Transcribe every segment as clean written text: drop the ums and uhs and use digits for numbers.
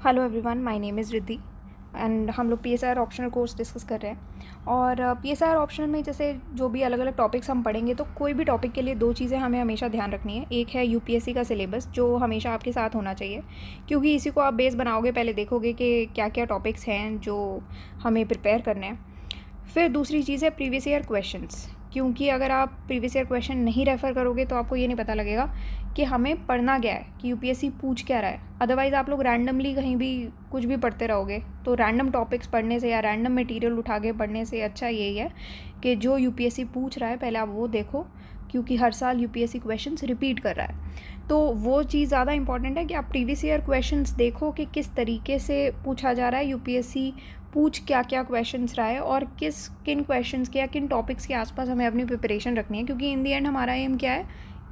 Hello everyone, my name is Riddhi and हम लोग PSR optional course discuss कर रहे हैं। और पीएसआर ऑप्शनल में जैसे जो भी अलग अलग टॉपिक्स हम पढ़ेंगे, तो कोई भी टॉपिक के लिए दो चीज़ें हमें हमेशा ध्यान रखनी है। एक है यूपीएससी का सिलेबस, जो हमेशा आपके साथ होना चाहिए, क्योंकि इसी को आप बेस बनाओगे। पहले देखोगे कि क्या क्या टॉपिक्स हैं जो हमें प्रिपेयर करने हैं। फिर दूसरी चीज़ है प्रीवियस ईयर क्वेश्चंस, क्योंकि अगर आप प्रीवियस ईयर क्वेश्चन नहीं रेफ़र करोगे तो आपको ये नहीं पता लगेगा कि हमें पढ़ना क्या है, कि यूपीएससी पूछ क्या रहा है। अदरवाइज़ आप लोग रैंडमली कहीं भी कुछ भी पढ़ते रहोगे, तो रैंडम टॉपिक्स पढ़ने से या रैंडम मटेरियल उठा के पढ़ने से अच्छा यही है कि जो यूपीएससी पूछ रहा है पहले आप वो देखो, क्योंकि हर साल यूपीएससी क्वेश्चंस रिपीट कर रहा है। तो वो चीज़ ज़्यादा इंपॉर्टेंट है कि आप प्रीवियस ईयर क्वेश्चंस देखो कि किस तरीके से पूछा जा रहा है, यूपीएससी पूछ क्या क्या क्वेश्चंस रहा है और किन क्वेश्चंस के या किन टॉपिक्स के आसपास हमें अपनी प्रिपरेशन रखनी है। क्योंकि इन दी एंड हमारा एम क्या है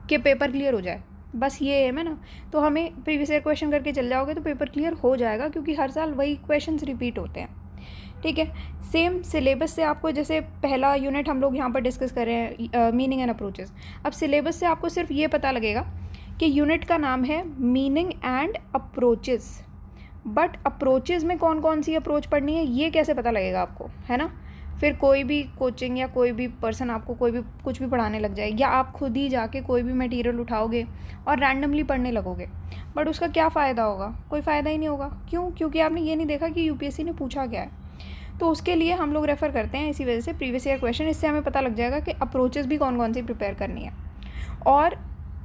कि पेपर क्लियर हो जाए, बस ये एम है ना। तो हमें प्रीवियस ईयर क्वेश्चन करके चल जाओगे तो पेपर क्लियर हो जाएगा, क्योंकि हर साल वही क्वेश्चंस रिपीट होते हैं। ठीक है, सेम सिलेबस से आपको, जैसे पहला यूनिट हम लोग यहाँ पर डिस्कस कर रहे हैं मीनिंग एंड अप्रोचेस। अब सिलेबस से आपको सिर्फ ये पता लगेगा कि यूनिट का नाम है meaning and approaches, but approaches में कौन कौन सी अप्रोच पढ़नी है ये कैसे पता लगेगा आपको, है ना। फिर कोई भी कोचिंग या कोई भी पर्सन आपको कोई भी कुछ भी पढ़ाने लग जाए, या आप खुद ही जाके कोई भी मटेरियल उठाओगे और रैंडमली पढ़ने लगोगे, बट उसका क्या फ़ायदा होगा? कोई फ़ायदा ही नहीं होगा। क्यों? क्योंकि आपने ये नहीं देखा कि यूपीएससी ने पूछा क्या है। तो उसके लिए हम लोग रेफ़र करते हैं इसी वजह से प्रीवियस ईयर क्वेश्चन। इससे हमें पता लग जाएगा कि अप्रोचेज़ भी कौन कौन सी प्रिपेयर करनी है। और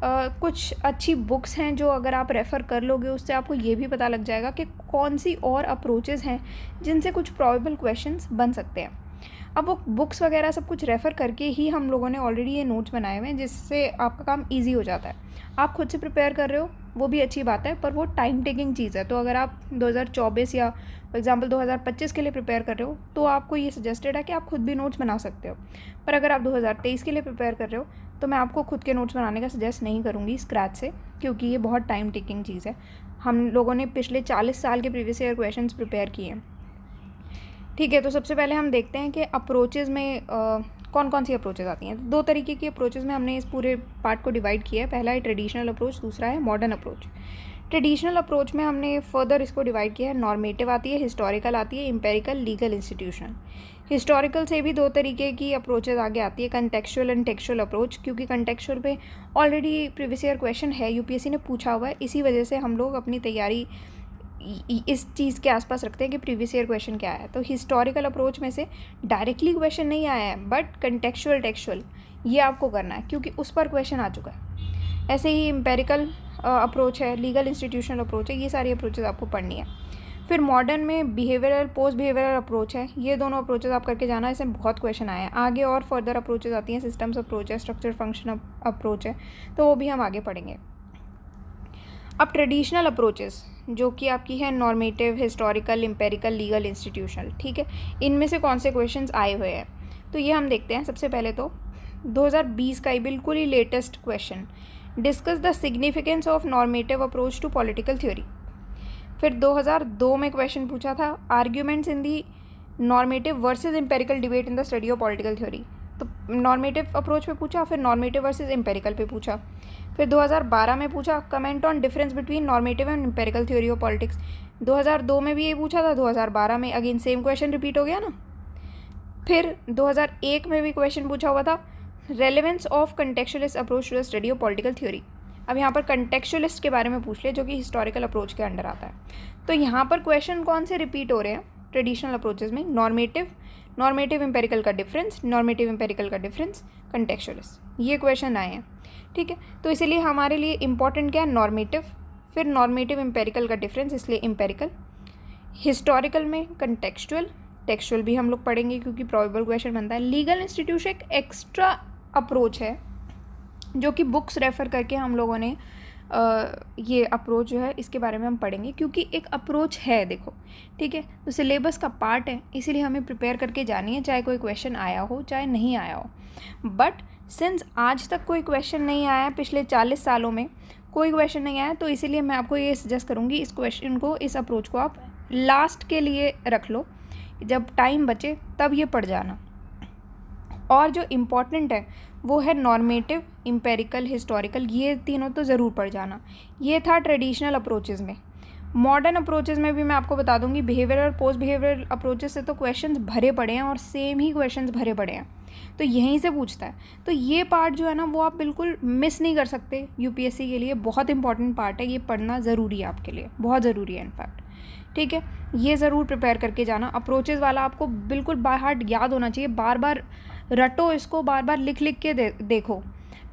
कुछ अच्छी बुक्स हैं जो अगर आप रेफ़र कर लोगे, उससे आपको ये भी पता लग जाएगा कि कौन सी और अप्रोचेज़ हैं जिनसे कुछ प्रोबेबल क्वेश्चंस बन सकते हैं। अब वो बुक्स वगैरह सब कुछ रेफ़र करके ही हम लोगों ने ऑलरेडी ये नोट्स बनाए हुए हैं, जिससे आपका काम ईजी हो जाता है। आप खुद से प्रिपेयर कर रहे हो वो भी अच्छी बात है, पर वो टाइम टेकिंग चीज़ है। तो अगर आप 2024 या फॉर एग्ज़ाम्पल 2025 के लिए प्रिपेयर कर रहे हो, तो आपको ये सजेस्टेड है कि आप खुद भी नोट्स बना सकते हो। पर अगर आप 2023 के लिए प्रिपेयर कर रहे हो, तो मैं आपको खुद के नोट्स बनाने का सजेस्ट नहीं करूँगी स्क्रैच से, क्योंकि ये बहुत टाइम टेकिंग चीज़ है। हम लोगों ने पिछले 40 साल के प्रीवियस ईयर क्वेश्चंस प्रिपेयर किए हैं। ठीक है, तो सबसे पहले हम देखते हैं कि अप्रोचेज़ में कौन कौन सी अप्रोचेज़ आती हैं। दो तरीके की अप्रोचेज़ में हमने इस पूरे पार्ट को डिवाइड किया है। पहला है ट्रेडिशनल अप्रोच, दूसरा है मॉडर्न अप्रोच। ट्रेडिशनल अप्रोच में हमने फर्दर इसको डिवाइड किया है। नॉर्मेटिव आती है, हिस्टोरिकल आती है, एम्पेरिकल, लीगल, इंस्टीट्यूशनल। हिस्टोरिकल से भी दो तरीके की अप्रोचेज़ आगे आती है, कंटेक्चुअल एंड टेक्सचुअल अप्रोच। क्योंकि कंटेक्चुअल पे ऑलरेडी प्रीवियस ईयर क्वेश्चन है, यूपीएससी ने पूछा हुआ है, इसी वजह से हम लोग अपनी तैयारी इस चीज़ के आसपास रखते हैं कि प्रीवियस ईयर क्वेश्चन क्या है। तो हिस्टोरिकल अप्रोच में से डायरेक्टली क्वेश्चन नहीं आया है, बट कंटेक्चुअल टेक्सचुअल ये आपको करना है, क्योंकि उस पर क्वेश्चन आ चुका है। ऐसे ही एम्पेरिकल अप्रोच है, लीगल इंस्टीट्यूशनल अप्रोच है, ये सारी अप्रोचेज आपको पढ़नी है। फिर मॉडर्न में बिहेवियरल, पोस्ट बिहेवियरल अप्रोच है। ये दोनों अप्रोचेज आप करके जाना, इसमें बहुत क्वेश्चन आए हैं। आगे और फर्दर अप्रोचेज आती हैं, सिस्टम्स अप्रोच है, स्ट्रक्चर फंक्शन अप्रोच है, तो वो भी हम आगे पढ़ेंगे। अब ट्रेडिशनल अप्रोचेस जो कि आपकी है normative, historical, empirical, legal, institutional. ठीक है, इनमें से कौन से क्वेश्चंस आए हुए हैं, तो ये हम देखते हैं। सबसे पहले तो 2020 का ही बिल्कुल ही latest question, discuss the significance of normative approach to political theory. फिर 2002 में क्वेश्चन पूछा था, arguments in the normative versus empirical debate in the study of political theory. तो नॉर्मेटिव अप्रोच पे पूछा, फिर नॉर्मेटिव वर्सेज एम्पेरिकल पे पूछा। फिर 2012 में पूछा, comment on difference between normative and empirical theory of politics. 2002 में भी ये पूछा था, 2012 में अगेन सेम क्वेश्चन रिपीट हो गया ना। फिर 2001 में भी क्वेश्चन पूछा हुआ था, relevance of contextualist approach to the study of political theory. अब यहाँ पर कंटेक्चुअलिस्ट के बारे में पूछ ले, जो कि हिस्टोरिकल अप्रोच के अंडर आता है। तो यहाँ पर क्वेश्चन कौन से रिपीट हो रहे हैं ट्रेडिशनल अप्रोचेज में? नॉर्मेटिव, नॉर्मेटिव एम्पेरिकल का डिफरेंस, नॉर्मेटिव एम्पेरिकल का डिफरेंस, कंटेक्चुअलिस्ट, ये क्वेश्चन आए हैं। ठीक है, तो इसीलिए हमारे लिए इंपॉर्टेंट क्या है? नॉर्मेटिव, फिर नॉर्मेटिव एम्पेरिकल का डिफरेंस, इसलिए एम्पेरिकल। हिस्टोरिकल में कंटेक्चुअल, टेक्सचुअल भी हम लोग पढ़ेंगे क्योंकि प्रोबेबल क्वेश्चन बनता है। लीगल इंस्टीट्यूशन एक एक्स्ट्रा अप्रोच है, जो कि बुक्स रेफ़र करके हम लोगों ने ये अप्रोच जो है इसके बारे में हम पढ़ेंगे, क्योंकि एक अप्रोच है, देखो। ठीक है, तो सिलेबस का पार्ट है, इसीलिए हमें प्रिपेयर करके जानी है, चाहे कोई क्वेश्चन आया हो चाहे नहीं आया हो। बट सिंस आज तक कोई क्वेश्चन नहीं आया है, पिछले 40 सालों में कोई क्वेश्चन नहीं आया, तो इसीलिए मैं आपको ये सजेस्ट करूँगी, इस क्वेश्चन को, इस अप्रोच को आप लास्ट के लिए रख लो, जब टाइम बचे तब ये पढ़ जाना। और जो इम्पॉर्टेंट है वो है नॉर्मेटिव, एम्पेरिकल, हिस्टोरिकल, ये तीनों तो ज़रूर पढ़ जाना। ये था ट्रेडिशनल अप्रोचेज़ में। मॉडर्न अप्रोचेज़ में भी मैं आपको बता दूंगी, बिहेवियरल और पोस्ट बिहेवियरल अप्रोचेस से तो क्वेश्चंस भरे पड़े हैं और सेम ही क्वेश्चंस भरे पड़े हैं, तो यहीं से पूछता है। तो ये पार्ट जो है ना वो आप बिल्कुल मिस नहीं कर सकते, यूपीएससी के लिए बहुत इंपॉर्टेंट पार्ट है, ये पढ़ना ज़रूरी है आपके लिए, बहुत ज़रूरी है इनफैक्ट। ठीक है, ये ज़रूर प्रिपेयर करके जाना। अप्रोचेज़ वाला आपको बिल्कुल बाय हार्ट याद होना चाहिए, बार बार रटो इसको, बार बार लिख लिख के देखो।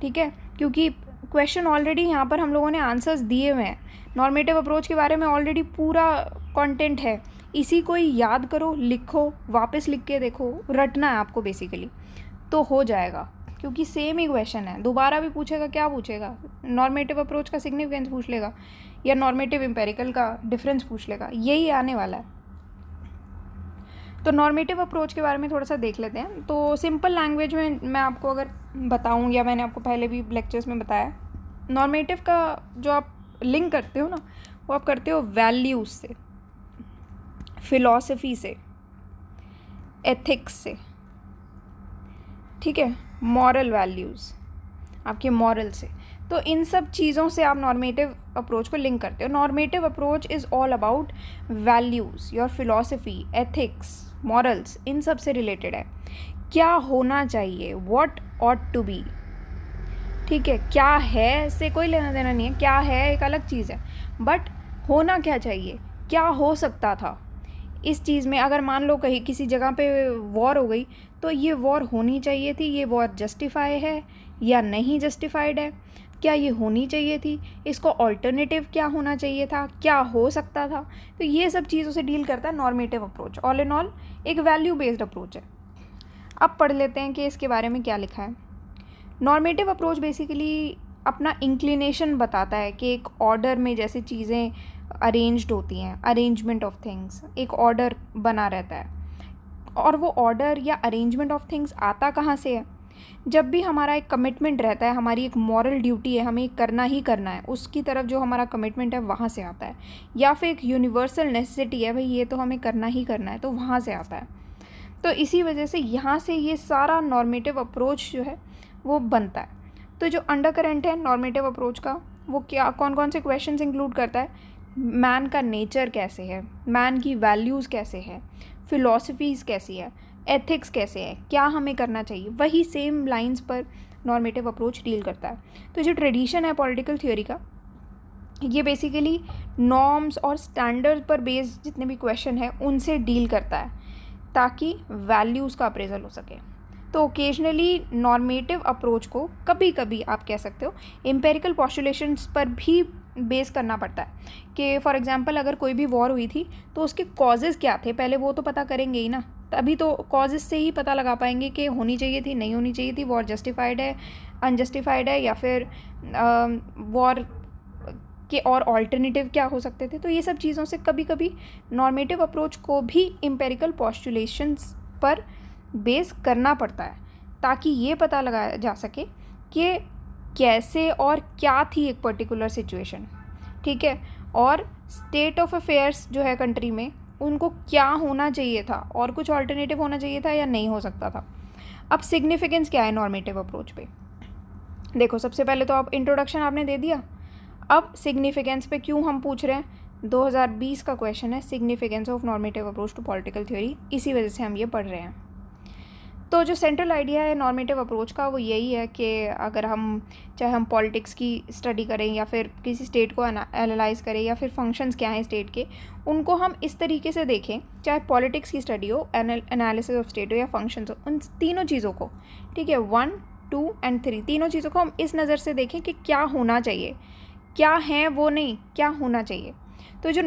ठीक है, क्योंकि क्वेश्चन ऑलरेडी यहाँ पर हम लोगों ने आंसर्स दिए हुए हैं, नॉर्मेटिव अप्रोच के बारे में ऑलरेडी पूरा कंटेंट है, इसी को ही याद करो, लिखो, वापस लिख के देखो, रटना है आपको बेसिकली, तो हो जाएगा। क्योंकि सेम ही क्वेश्चन है, दोबारा भी पूछेगा, क्या पूछेगा, नॉर्मेटिव अप्रोच का सिग्निफिकेंस पूछ लेगा या नॉर्मेटिव एम्पेरिकल का डिफरेंस पूछ लेगा, यही आने वाला है। तो नॉर्मेटिव अप्रोच के बारे में थोड़ा सा देख लेते हैं। तो सिंपल लैंग्वेज में मैं आपको अगर बताऊं, या मैंने आपको पहले भी लेक्चर्स में बताया, नॉर्मेटिव का जो आप लिंक करते हो ना, वो आप करते हो वैल्यूज़ से, फिलॉसफी से, एथिक्स से, ठीक है, मॉरल वैल्यूज़, आपके मॉरल से। तो इन सब चीज़ों से आप नॉर्मेटिव अप्रोच को लिंक करते हो। Normative approach is all about values, your philosophy, ethics, morals, इन सब से रिलेटेड है। क्या होना चाहिए, व्हाट ऑट टू बी, ठीक है, क्या है से कोई लेना देना नहीं है, क्या है एक अलग चीज़ है, बट होना क्या चाहिए, क्या हो सकता था इस चीज़ में। अगर मान लो कहीं किसी जगह पे वॉर हो गई, तो ये वॉर होनी चाहिए थी, ये वॉर जस्टिफाई है या नहीं जस्टिफाइड है, क्या ये होनी चाहिए थी, इसको ऑल्टरनेटिव क्या होना चाहिए था, क्या हो सकता था। तो ये सब चीज़ों से डील करता है normative approach. All in all एक वैल्यू बेस्ड अप्रोच है। अब पढ़ लेते हैं कि इसके बारे में क्या लिखा है। नॉर्मेटिव अप्रोच बेसिकली अपना इंक्लिनेशन बताता है कि एक ऑर्डर में जैसे चीज़ें अरेंज्ड होती हैं, अरेंजमेंट ऑफ थिंग्स, एक ऑर्डर बना रहता है, और वो ऑर्डर या अरेंजमेंट ऑफ थिंग्स आता कहाँ से है, जब भी हमारा एक कमिटमेंट रहता है, हमारी एक मॉरल ड्यूटी है, हमें करना ही करना है, उसकी तरफ जो हमारा कमिटमेंट है वहाँ से आता है, या फिर एक यूनिवर्सल नेसेसिटी है, भाई ये तो हमें करना ही करना है, तो वहाँ से आता है। तो इसी वजह से यहाँ से ये सारा नॉर्मेटिव अप्रोच जो है वो बनता है। तो जो अंडर करेंट है नॉर्मेटिव अप्रोच का, वो क्या, कौन कौन से क्वेश्चंस इंक्लूड करता है, मैन का नेचर कैसे है, मैन की वैल्यूज़ कैसे है, फ़िलॉसफीज़ कैसी है, एथिक्स कैसे है, क्या हमें करना चाहिए, वही सेम लाइंस पर नॉर्मेटिव अप्रोच डील करता है। तो जो ट्रेडिशन है पॉलिटिकल थ्योरी का, ये बेसिकली नॉर्म्स और स्टैंडर्ड पर बेस्ड जितने भी क्वेश्चन है उनसे डील करता है, ताकि वैल्यूज़ का अप्रेजल हो सके। तो ओकेजनली नॉर्मेटिव अप्रोच को कभी कभी आप कह सकते हो एम्पेरिकल पॉस्टुलेशंस पर भी बेस करना पड़ता है, कि फॉर एग्जांपल अगर कोई भी वॉर हुई थी तो उसके कॉजेज़ क्या थे, पहले वो तो पता करेंगे ही ना, तभी तो कॉजेज़ से ही पता लगा पाएंगे कि होनी चाहिए थी, नहीं होनी चाहिए थी, वॉर जस्टिफाइड है, अनजस्टिफाइड है, या फिर वॉर के और ऑल्टरनेटिव क्या हो सकते थे। तो ये सब चीज़ों से कभी कभी नॉर्मेटिव अप्रोच को भी एम्पेरिकल पॉस्टुलेशंस पर बेस करना पड़ता है, ताकि ये पता लगाया जा सके कि कैसे और क्या थी एक पर्टिकुलर सिचुएशन, ठीक है, और स्टेट ऑफ अफेयर्स जो है कंट्री में, उनको क्या होना चाहिए था, और कुछ ऑल्टरनेटिव होना चाहिए था या नहीं हो सकता था। अब सिग्निफिकेंस क्या है नॉर्मेटिव अप्रोच पे, देखो सबसे पहले तो आप इंट्रोडक्शन आपने दे दिया, अब सिग्निफिकेंस पे क्यों हम पूछ रहे हैं, 2020 का क्वेश्चन है, significance of normative approach to political theory, इसी वजह से हम ये पढ़ रहे हैं। तो जो सेंट्रल आइडिया है नॉर्मेटिव अप्रोच का वो यही है कि अगर हम, चाहे हम पॉलिटिक्स की स्टडी करें या फिर किसी स्टेट को एनालाइज करें, या फिर फंक्शंस क्या हैं स्टेट के, उनको हम इस तरीके से देखें, चाहे पॉलिटिक्स की स्टडी हो, एनालिसिस ऑफ स्टेट हो, या फंक्शंस हो, उन तीनों चीज़ों को, ठीक है, 1, 2 एंड 3, तीनों चीज़ों को हम इस नज़र से देखें कि क्या होना चाहिए, क्या है वो नहीं, क्या होना चाहिए। तो जो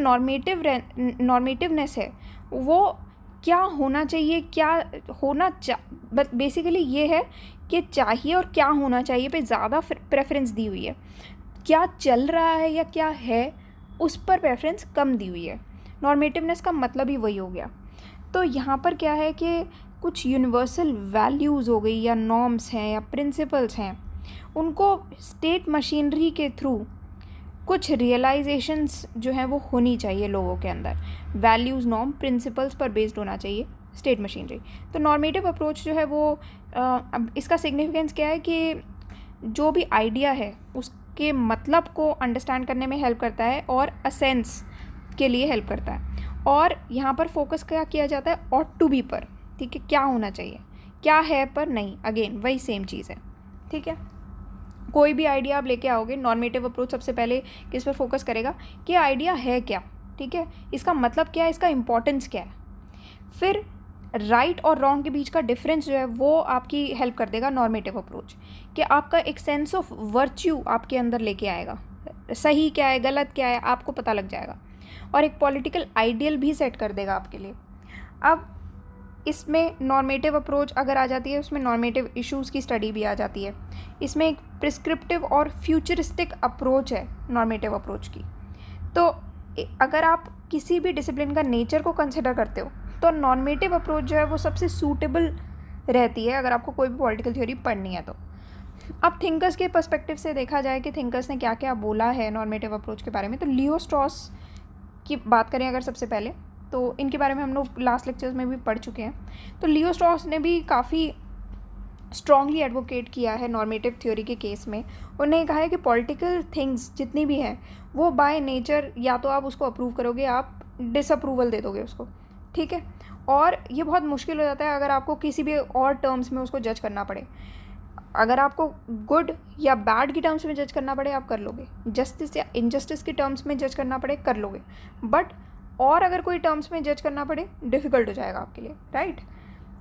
नॉर्मेटिवनेस है वो क्या होना चाहिए, क्या होना बेसिकली ये है कि चाहिए और क्या होना चाहिए पे ज़्यादा प्रेफरेंस दी हुई है, क्या चल रहा है या क्या है उस पर प्रेफरेंस कम दी हुई है। नॉर्मेटिवनेस का मतलब ही वही हो गया। तो यहाँ पर क्या है कि कुछ यूनिवर्सल वैल्यूज़ हो गई, या नॉर्म्स हैं, या प्रिंसिपल्स हैं, उनको स्टेट मशीनरी के थ्रू कुछ रियलाइजेशंस जो हैं वो होनी चाहिए लोगों के अंदर, वैल्यूज़, नॉर्म, प्रिंसिपल्स पर बेस्ड होना चाहिए स्टेट मशीनरी। तो नॉर्मेटिव अप्रोच जो है वो अब इसका सिग्निफिकेंस क्या है कि जो भी आइडिया है उसके मतलब को अंडरस्टैंड करने में हेल्प करता है, और असेंस के लिए हेल्प करता है। और यहाँ पर फोकस क्या किया जाता है, ऑट टू बी पर, ठीक है, क्या होना चाहिए, क्या है पर नहीं, अगेन वही सेम चीज़ है, ठीक है। कोई भी आइडिया आप लेके आओगे, नॉर्मेटिव अप्रोच सबसे पहले किस पर फोकस करेगा कि आइडिया है क्या, ठीक है, इसका मतलब क्या है, इसका इंपॉर्टेंस क्या है। फिर राइट और रॉन्ग के बीच का डिफरेंस जो है वो आपकी हेल्प कर देगा नॉर्मेटिव अप्रोच, कि आपका एक सेंस ऑफ वर्च्यू आपके अंदर लेके आएगा, सही क्या है गलत क्या है आपको पता लग जाएगा, और एक पॉलिटिकल आइडियल भी सेट कर देगा आपके लिए। अब इसमें नॉर्मेटिव अप्रोच अगर आ जाती है, उसमें नॉर्मेटिव इश्यूज़ की स्टडी भी आ जाती है। इसमें एक प्रिस्क्रिप्टिव और फ्यूचरिस्टिक अप्रोच है नॉर्मेटिव अप्रोच की। तो अगर आप किसी भी डिसिप्लिन का नेचर को कंसिडर करते हो तो नॉर्मेटिव अप्रोच जो है वो सबसे सूटेबल रहती है अगर आपको कोई भी पॉलिटिकल थ्योरी पढ़नी है तो। अब थिंकर्स के पर्सपेक्टिव से देखा जाए कि थिंकर्स ने क्या क्या बोला है नॉर्मेटिव अप्रोच के बारे में, तो लियो स्ट्रॉस की बात करें अगर सबसे पहले, तो इनके बारे में हम लोग लास्ट लेक्चर्स में भी पढ़ चुके हैं। तो लियो स्ट्रॉस ने भी काफ़ी स्ट्रांगली एडवोकेट किया है नॉर्मेटिव थ्योरी के केस में। उन्होंने कहा है कि पॉलिटिकल थिंग्स जितनी भी हैं वो बाय नेचर या तो आप उसको अप्रूव करोगे, आप डिसअप्रूवल दे दोगे उसको, ठीक है। और ये बहुत मुश्किल हो जाता है अगर आपको किसी भी और टर्म्स में उसको जज करना पड़े। अगर आपको गुड या बैड की टर्म्स में जज करना पड़े आप कर लोगे, जस्टिस या इनजस्टिस की टर्म्स में जज करना पड़े कर लोगे, बट और अगर कोई टर्म्स में जज करना पड़े डिफ़िकल्ट हो जाएगा आपके लिए, राइट।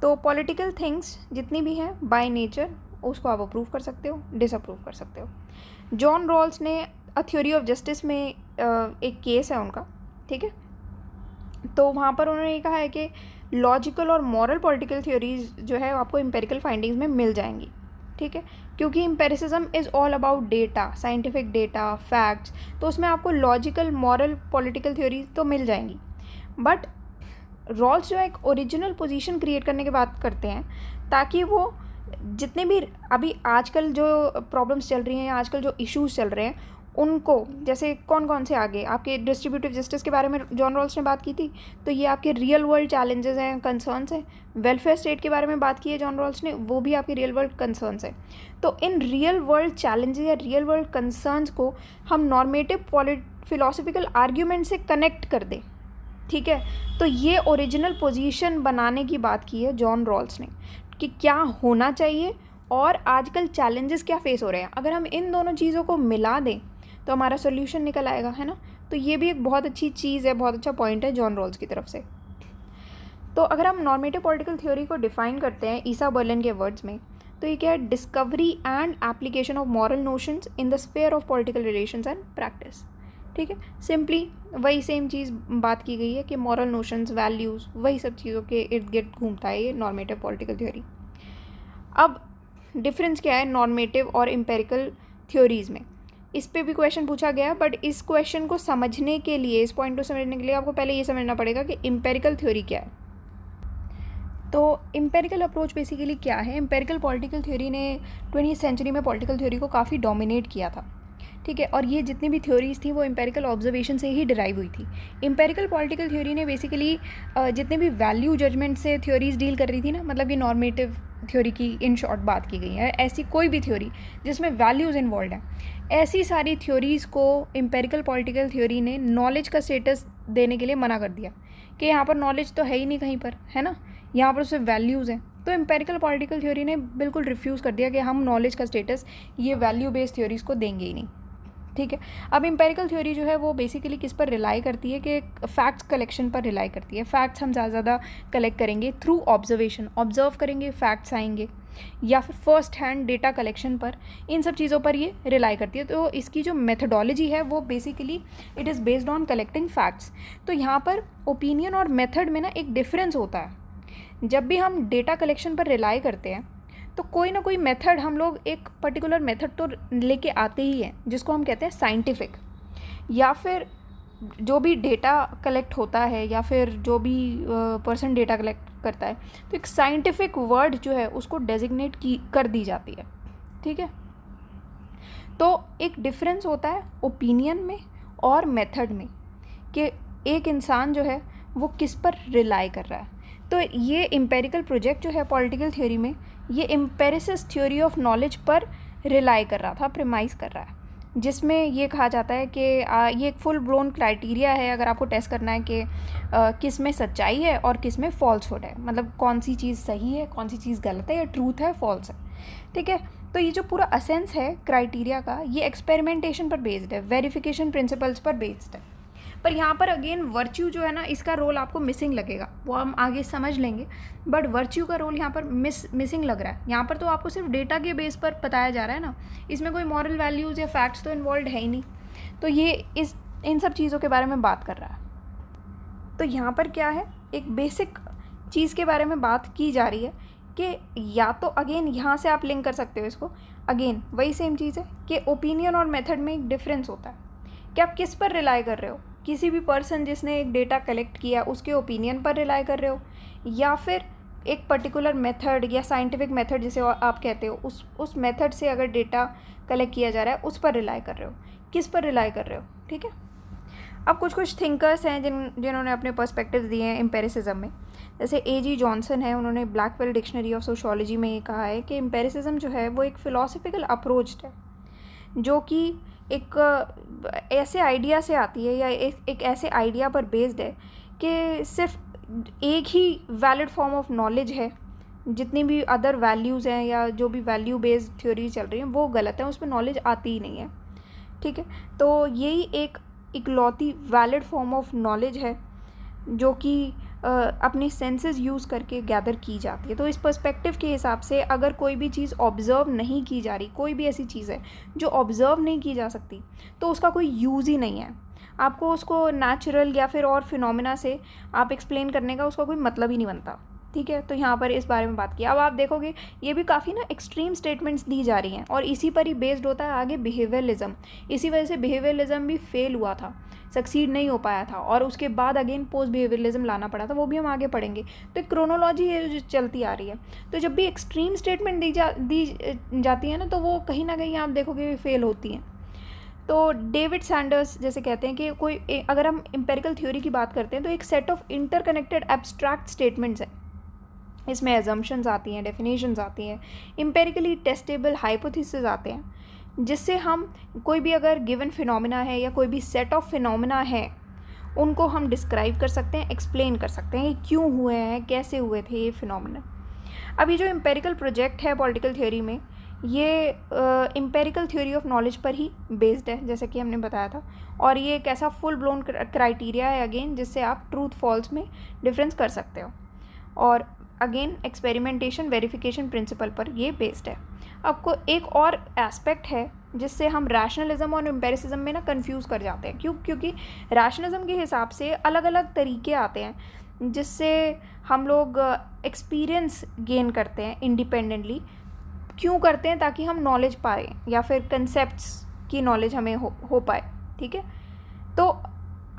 तो पॉलिटिकल थिंग्स जितनी भी हैं बाय नेचर उसको आप अप्रूव कर सकते हो, डिसअप्रूव कर सकते हो। जॉन रॉल्स ने अ थ्योरी ऑफ जस्टिस में एक केस है उनका, ठीक है। तो वहाँ पर उन्होंने ये कहा है कि लॉजिकल और मॉरल पॉलिटिकल थ्योरीज जो है आपको एम्पेरिकल फाइंडिंग्स में मिल जाएंगी, ठीक है, क्योंकि empiricism is all about data, scientific data, facts, तो उसमें आपको लॉजिकल मॉरल पॉलिटिकल थ्योरी तो मिल जाएंगी। बट रॉल्स जो है एक ओरिजिनल पोजीशन क्रिएट करने की बात करते हैं ताकि वो जितने भी अभी आजकल जो प्रॉब्लम्स चल रही हैं, आजकल जो इश्यूज चल रहे हैं उनको, जैसे कौन कौन से आगे आपके डिस्ट्रीब्यूटिव जस्टिस के बारे में जॉन रॉल्स ने बात की थी, तो ये आपके रियल वर्ल्ड चैलेंजेस हैं, कंसर्न्स हैं। वेलफेयर स्टेट के बारे में बात की है जॉन रॉल्स ने, वो भी आपके रियल वर्ल्ड कंसर्न्स हैं। तो इन रियल वर्ल्ड चैलेंजेस या रियल वर्ल्ड कंसर्न्स को हम नॉर्मेटिव फिलोसफिकल आर्ग्यूमेंट से कनेक्ट कर दें, ठीक है। तो ये ओरिजिनल पोजीशन बनाने की बात की है जॉन रॉल्स ने कि क्या होना चाहिए और आजकल चैलेंजेस क्या फेस हो रहे हैं। अगर हम इन दोनों चीज़ों को मिला दें तो हमारा सोल्यूशन निकल आएगा, है ना। तो ये भी एक बहुत अच्छी चीज़ है, बहुत अच्छा पॉइंट है जॉन रॉल्स की तरफ से। तो अगर हम नॉर्मेटिव पॉलिटिकल थ्योरी को डिफाइन करते हैं ईसा बर्लिन के वर्ड्स में, तो ये क्या है, discovery and application of moral notions in the sphere of political relations and practice, ठीक है। सिंपली वही सेम चीज़ बात की गई है कि मॉरल नोशंस, वैल्यूज़, वही सब चीज़ों के इर्द गिर्द घूमता है ये नॉर्मेटिव पॉलिटिकल थ्योरी। अब डिफरेंस क्या है नॉर्मेटिव और एम्पेरिकल थ्योरीज़ में, इस पे भी क्वेश्चन पूछा गया। बट इस क्वेश्चन को समझने के लिए, इस पॉइंट को समझने के लिए आपको पहले ये समझना पड़ेगा कि एम्पेरिकल थ्योरी क्या है। तो एम्पेरिकल अप्रोच बेसिकली क्या है। एम्पेरिकल पॉलिटिकल थ्योरी ने 20वीं सेंचुरी में पॉलिटिकल थ्योरी को काफ़ी डोमिनेट किया था, ठीक है। और ये जितनी भी थ्योरीज थी वो एम्पेरिकल ऑब्जर्वेशन से ही डिराइव हुई थी। एम्पेरिकल पॉलिटिकल थ्योरी ने बेसिकली जितने भी वैल्यू जजमेंट से थ्योरीज डील कर रही थी ना, मतलब कि नॉर्मेटिव थ्योरी की इन शॉर्ट बात की गई है, ऐसी कोई भी थ्योरी जिसमें वैल्यूज़ इन्वॉल्व हैं, ऐसी सारी थ्योरीज़ को एम्पेरिकल पॉलिटिकल थ्योरी ने नॉलेज का स्टेटस देने के लिए मना कर दिया कि यहाँ पर नॉलेज तो है ही नहीं कहीं पर, है ना, यहाँ पर सिर्फ वैल्यूज़ हैं। तो एम्पेरिकल पॉलिटिकल थ्योरी ने बिल्कुल रिफ्यूज़ कर दिया कि हम नॉलेज का स्टेटस ये वैल्यू बेस्ड थ्योरीज़ को देंगे ही नहीं, ठीक है। अब एम्पेरिकल थ्योरी जो है वो बेसिकली किस पर रिलाई करती है कि फैक्ट्स कलेक्शन पर रिलाई करती है। फैक्ट्स हम ज़्यादा कलेक्ट करेंगे थ्रू ऑब्जर्वेशन, ऑब्जर्व करेंगे, फैक्ट्स आएंगे, या फिर फर्स्ट हैंड डेटा कलेक्शन पर, इन सब चीज़ों पर ये रिलाई करती है। तो इसकी जो मेथडोलॉजी है वो basically it is based on collecting facts. तो यहाँ पर ओपिनियन और मेथड में ना एक डिफरेंस होता है। जब भी हम डेटा कलेक्शन पर रिलाई करते हैं तो कोई ना कोई मेथड, हम लोग एक पर्टिकुलर मेथड तो लेके आते ही हैं जिसको हम कहते हैं साइंटिफिक, या फिर जो भी डेटा कलेक्ट होता है या फिर जो भी पर्सन डेटा कलेक्ट करता है तो एक साइंटिफिक वर्ड जो है उसको डेजिग्नेट कर दी जाती है, ठीक है। तो एक डिफरेंस होता है ओपिनियन में और मेथड में कि एक इंसान जो है वो किस पर रिलाई कर रहा है। तो ये एम्पेरिकल प्रोजेक्ट जो है पॉलिटिकल थ्योरी में, ये एम्पेरिसिस थ्योरी ऑफ नॉलेज पर रिलाई कर रहा था, प्रिमाइज कर रहा है। जिसमें ये कहा जाता है कि ये एक फुल ब्लोन क्राइटेरिया है अगर आपको टेस्ट करना है कि किस में सच्चाई है और किस में फॉल्सहुड है, मतलब कौन सी चीज़ सही है, कौन सी चीज़ गलत है, या ट्रूथ है, फॉल्स है। ठीक है, तो ये जो पूरा असेंस है क्राइटेरिया का, ये एक्सपेरिमेंटेशन पर बेस्ड है, वेरिफिकेशन प्रिंसिपल्स पर बेस्ड है। पर यहाँ पर अगेन वर्च्यू जो है ना, इसका रोल आपको मिसिंग लगेगा, वो हम आगे समझ लेंगे, बट वर्च्यू का रोल यहाँ पर मिसिंग लग रहा है। यहाँ पर तो आपको सिर्फ डेटा के बेस पर बताया जा रहा है ना, इसमें कोई मॉरल वैल्यूज़ या फैक्ट्स तो इन्वॉल्व है ही नहीं। तो ये इन सब चीज़ों के बारे में बात कर रहा है। तो यहाँ पर क्या है, एक बेसिक चीज़ के बारे में बात की जा रही है कि या तो अगेन यहाँ से आप लिंक कर सकते हो इसको, अगेन वही सेम चीज़ है कि ओपिनियन और मेथड में एक डिफरेंस होता है कि आप किस पर रिलाई कर रहे हो। किसी भी पर्सन जिसने एक डेटा कलेक्ट किया उसके ओपिनियन पर रिलाई कर रहे हो, या फिर एक पर्टिकुलर मेथड या साइंटिफिक मेथड जिसे आप कहते हो, उस मेथड से अगर डेटा कलेक्ट किया जा रहा है उस पर रिलाई कर रहे हो, किस पर रिलाई कर रहे हो। ठीक है, अब कुछ थिंकर्स हैं जिन्होंने अपने पर्सपेक्टिव्स दिए हैं एम्पेरिसिज्म में। जैसे A.G. जॉनसन है, उन्होंने ब्लैकवेल डिक्शनरी ऑफ सोशियोलॉजी में ये कहा है कि एम्पेरिसिज्म जो है वो एक फ़िलोसफिकल अप्रोच है जो कि एक ऐसे आइडिया से आती है, या एक ऐसे आइडिया पर बेस्ड है कि सिर्फ एक ही वैलिड फॉर्म ऑफ नॉलेज है, जितनी भी अदर वैल्यूज़ हैं या जो भी वैल्यू बेस्ड थ्योरी चल रही हैं वो गलत है, उसमें नॉलेज आती ही नहीं है। ठीक है, तो यही एक इकलौती वैलिड फॉर्म ऑफ नॉलेज है जो कि अपनी सेंसेस यूज़ करके गैदर की जाती है। तो इस पर्सपेक्टिव के हिसाब से अगर कोई भी चीज़ ऑब्ज़र्व नहीं की जा रही, कोई भी ऐसी चीज़ है जो ऑब्ज़र्व नहीं की जा सकती, तो उसका कोई यूज़ ही नहीं है। आपको उसको नेचुरल या फिर और फिनोमिना से आप एक्सप्लेन करने का उसका कोई मतलब ही नहीं बनता। ठीक है, तो यहाँ पर इस बारे में बात की। अब आप देखोगे ये भी काफ़ी ना एक्सट्रीम स्टेटमेंट्स दी जा रही हैं, और इसी पर ही बेस्ड होता है आगे बिहेवियरलिज्म। इसी वजह से बिहेवियरलिज्म भी फेल हुआ था, सक्सीड नहीं हो पाया था, और उसके बाद अगेन पोस्ट बिहेवियरलिज्म लाना पड़ा था, वो भी हम आगे पढ़ेंगे। तो एक क्रोनोलॉजी है जो चलती आ रही है। तो जब भी एक्सट्रीम स्टेटमेंट दी जाती है ना, तो वो कहीं ना कहीं आप देखोगे फेल होती हैं। तो डेविड सैंडर्स जैसे कहते हैं कि अगर हम एम्पेरिकल थ्योरी की बात करते हैं तो एक set of interconnected abstract statements है। इसमें एजम्पशंस आती हैं, डेफिनेशंस आती हैं, एम्पेरिकली टेस्टेबल हाइपोथेसिस आते हैं, जिससे हम कोई भी अगर गिवन फिनोमिना है या कोई भी सेट ऑफ फिनोमिना है उनको हम डिस्क्राइब कर सकते हैं, एक्सप्लेन कर सकते हैं कि क्यों हुए हैं, कैसे हुए थे ये फिनोमिना। अब ये जो एम्पेरिकल प्रोजेक्ट है पॉलिटिकल थ्योरी में, ये एम्पेरिकल थ्योरी ऑफ नॉलेज पर ही बेस्ड है, जैसे कि हमने बताया था, और ये एक ऐसा फुल ब्लोन क्राइटेरिया है अगेन जिससे आप ट्रूथ फॉल्स में डिफरेंस कर सकते हो, और अगेन एक्सपेरिमेंटेशन वेरिफिकेशन प्रिंसिपल पर ये बेस्ड है। आपको एक और एस्पेक्ट है जिससे हम रैशनलिज्म और एम्पेरिसिज्म में ना कंफ्यूज कर जाते हैं। क्योंकि रैशनलिज्म के हिसाब से अलग अलग तरीके आते हैं जिससे हम लोग एक्सपीरियंस गेन करते हैं इंडिपेंडेंटली। क्यों करते हैं? ताकि हम नॉलेज पाएँ या फिर कंसेप्ट्स की नॉलेज हमें हो पाए। ठीक है, तो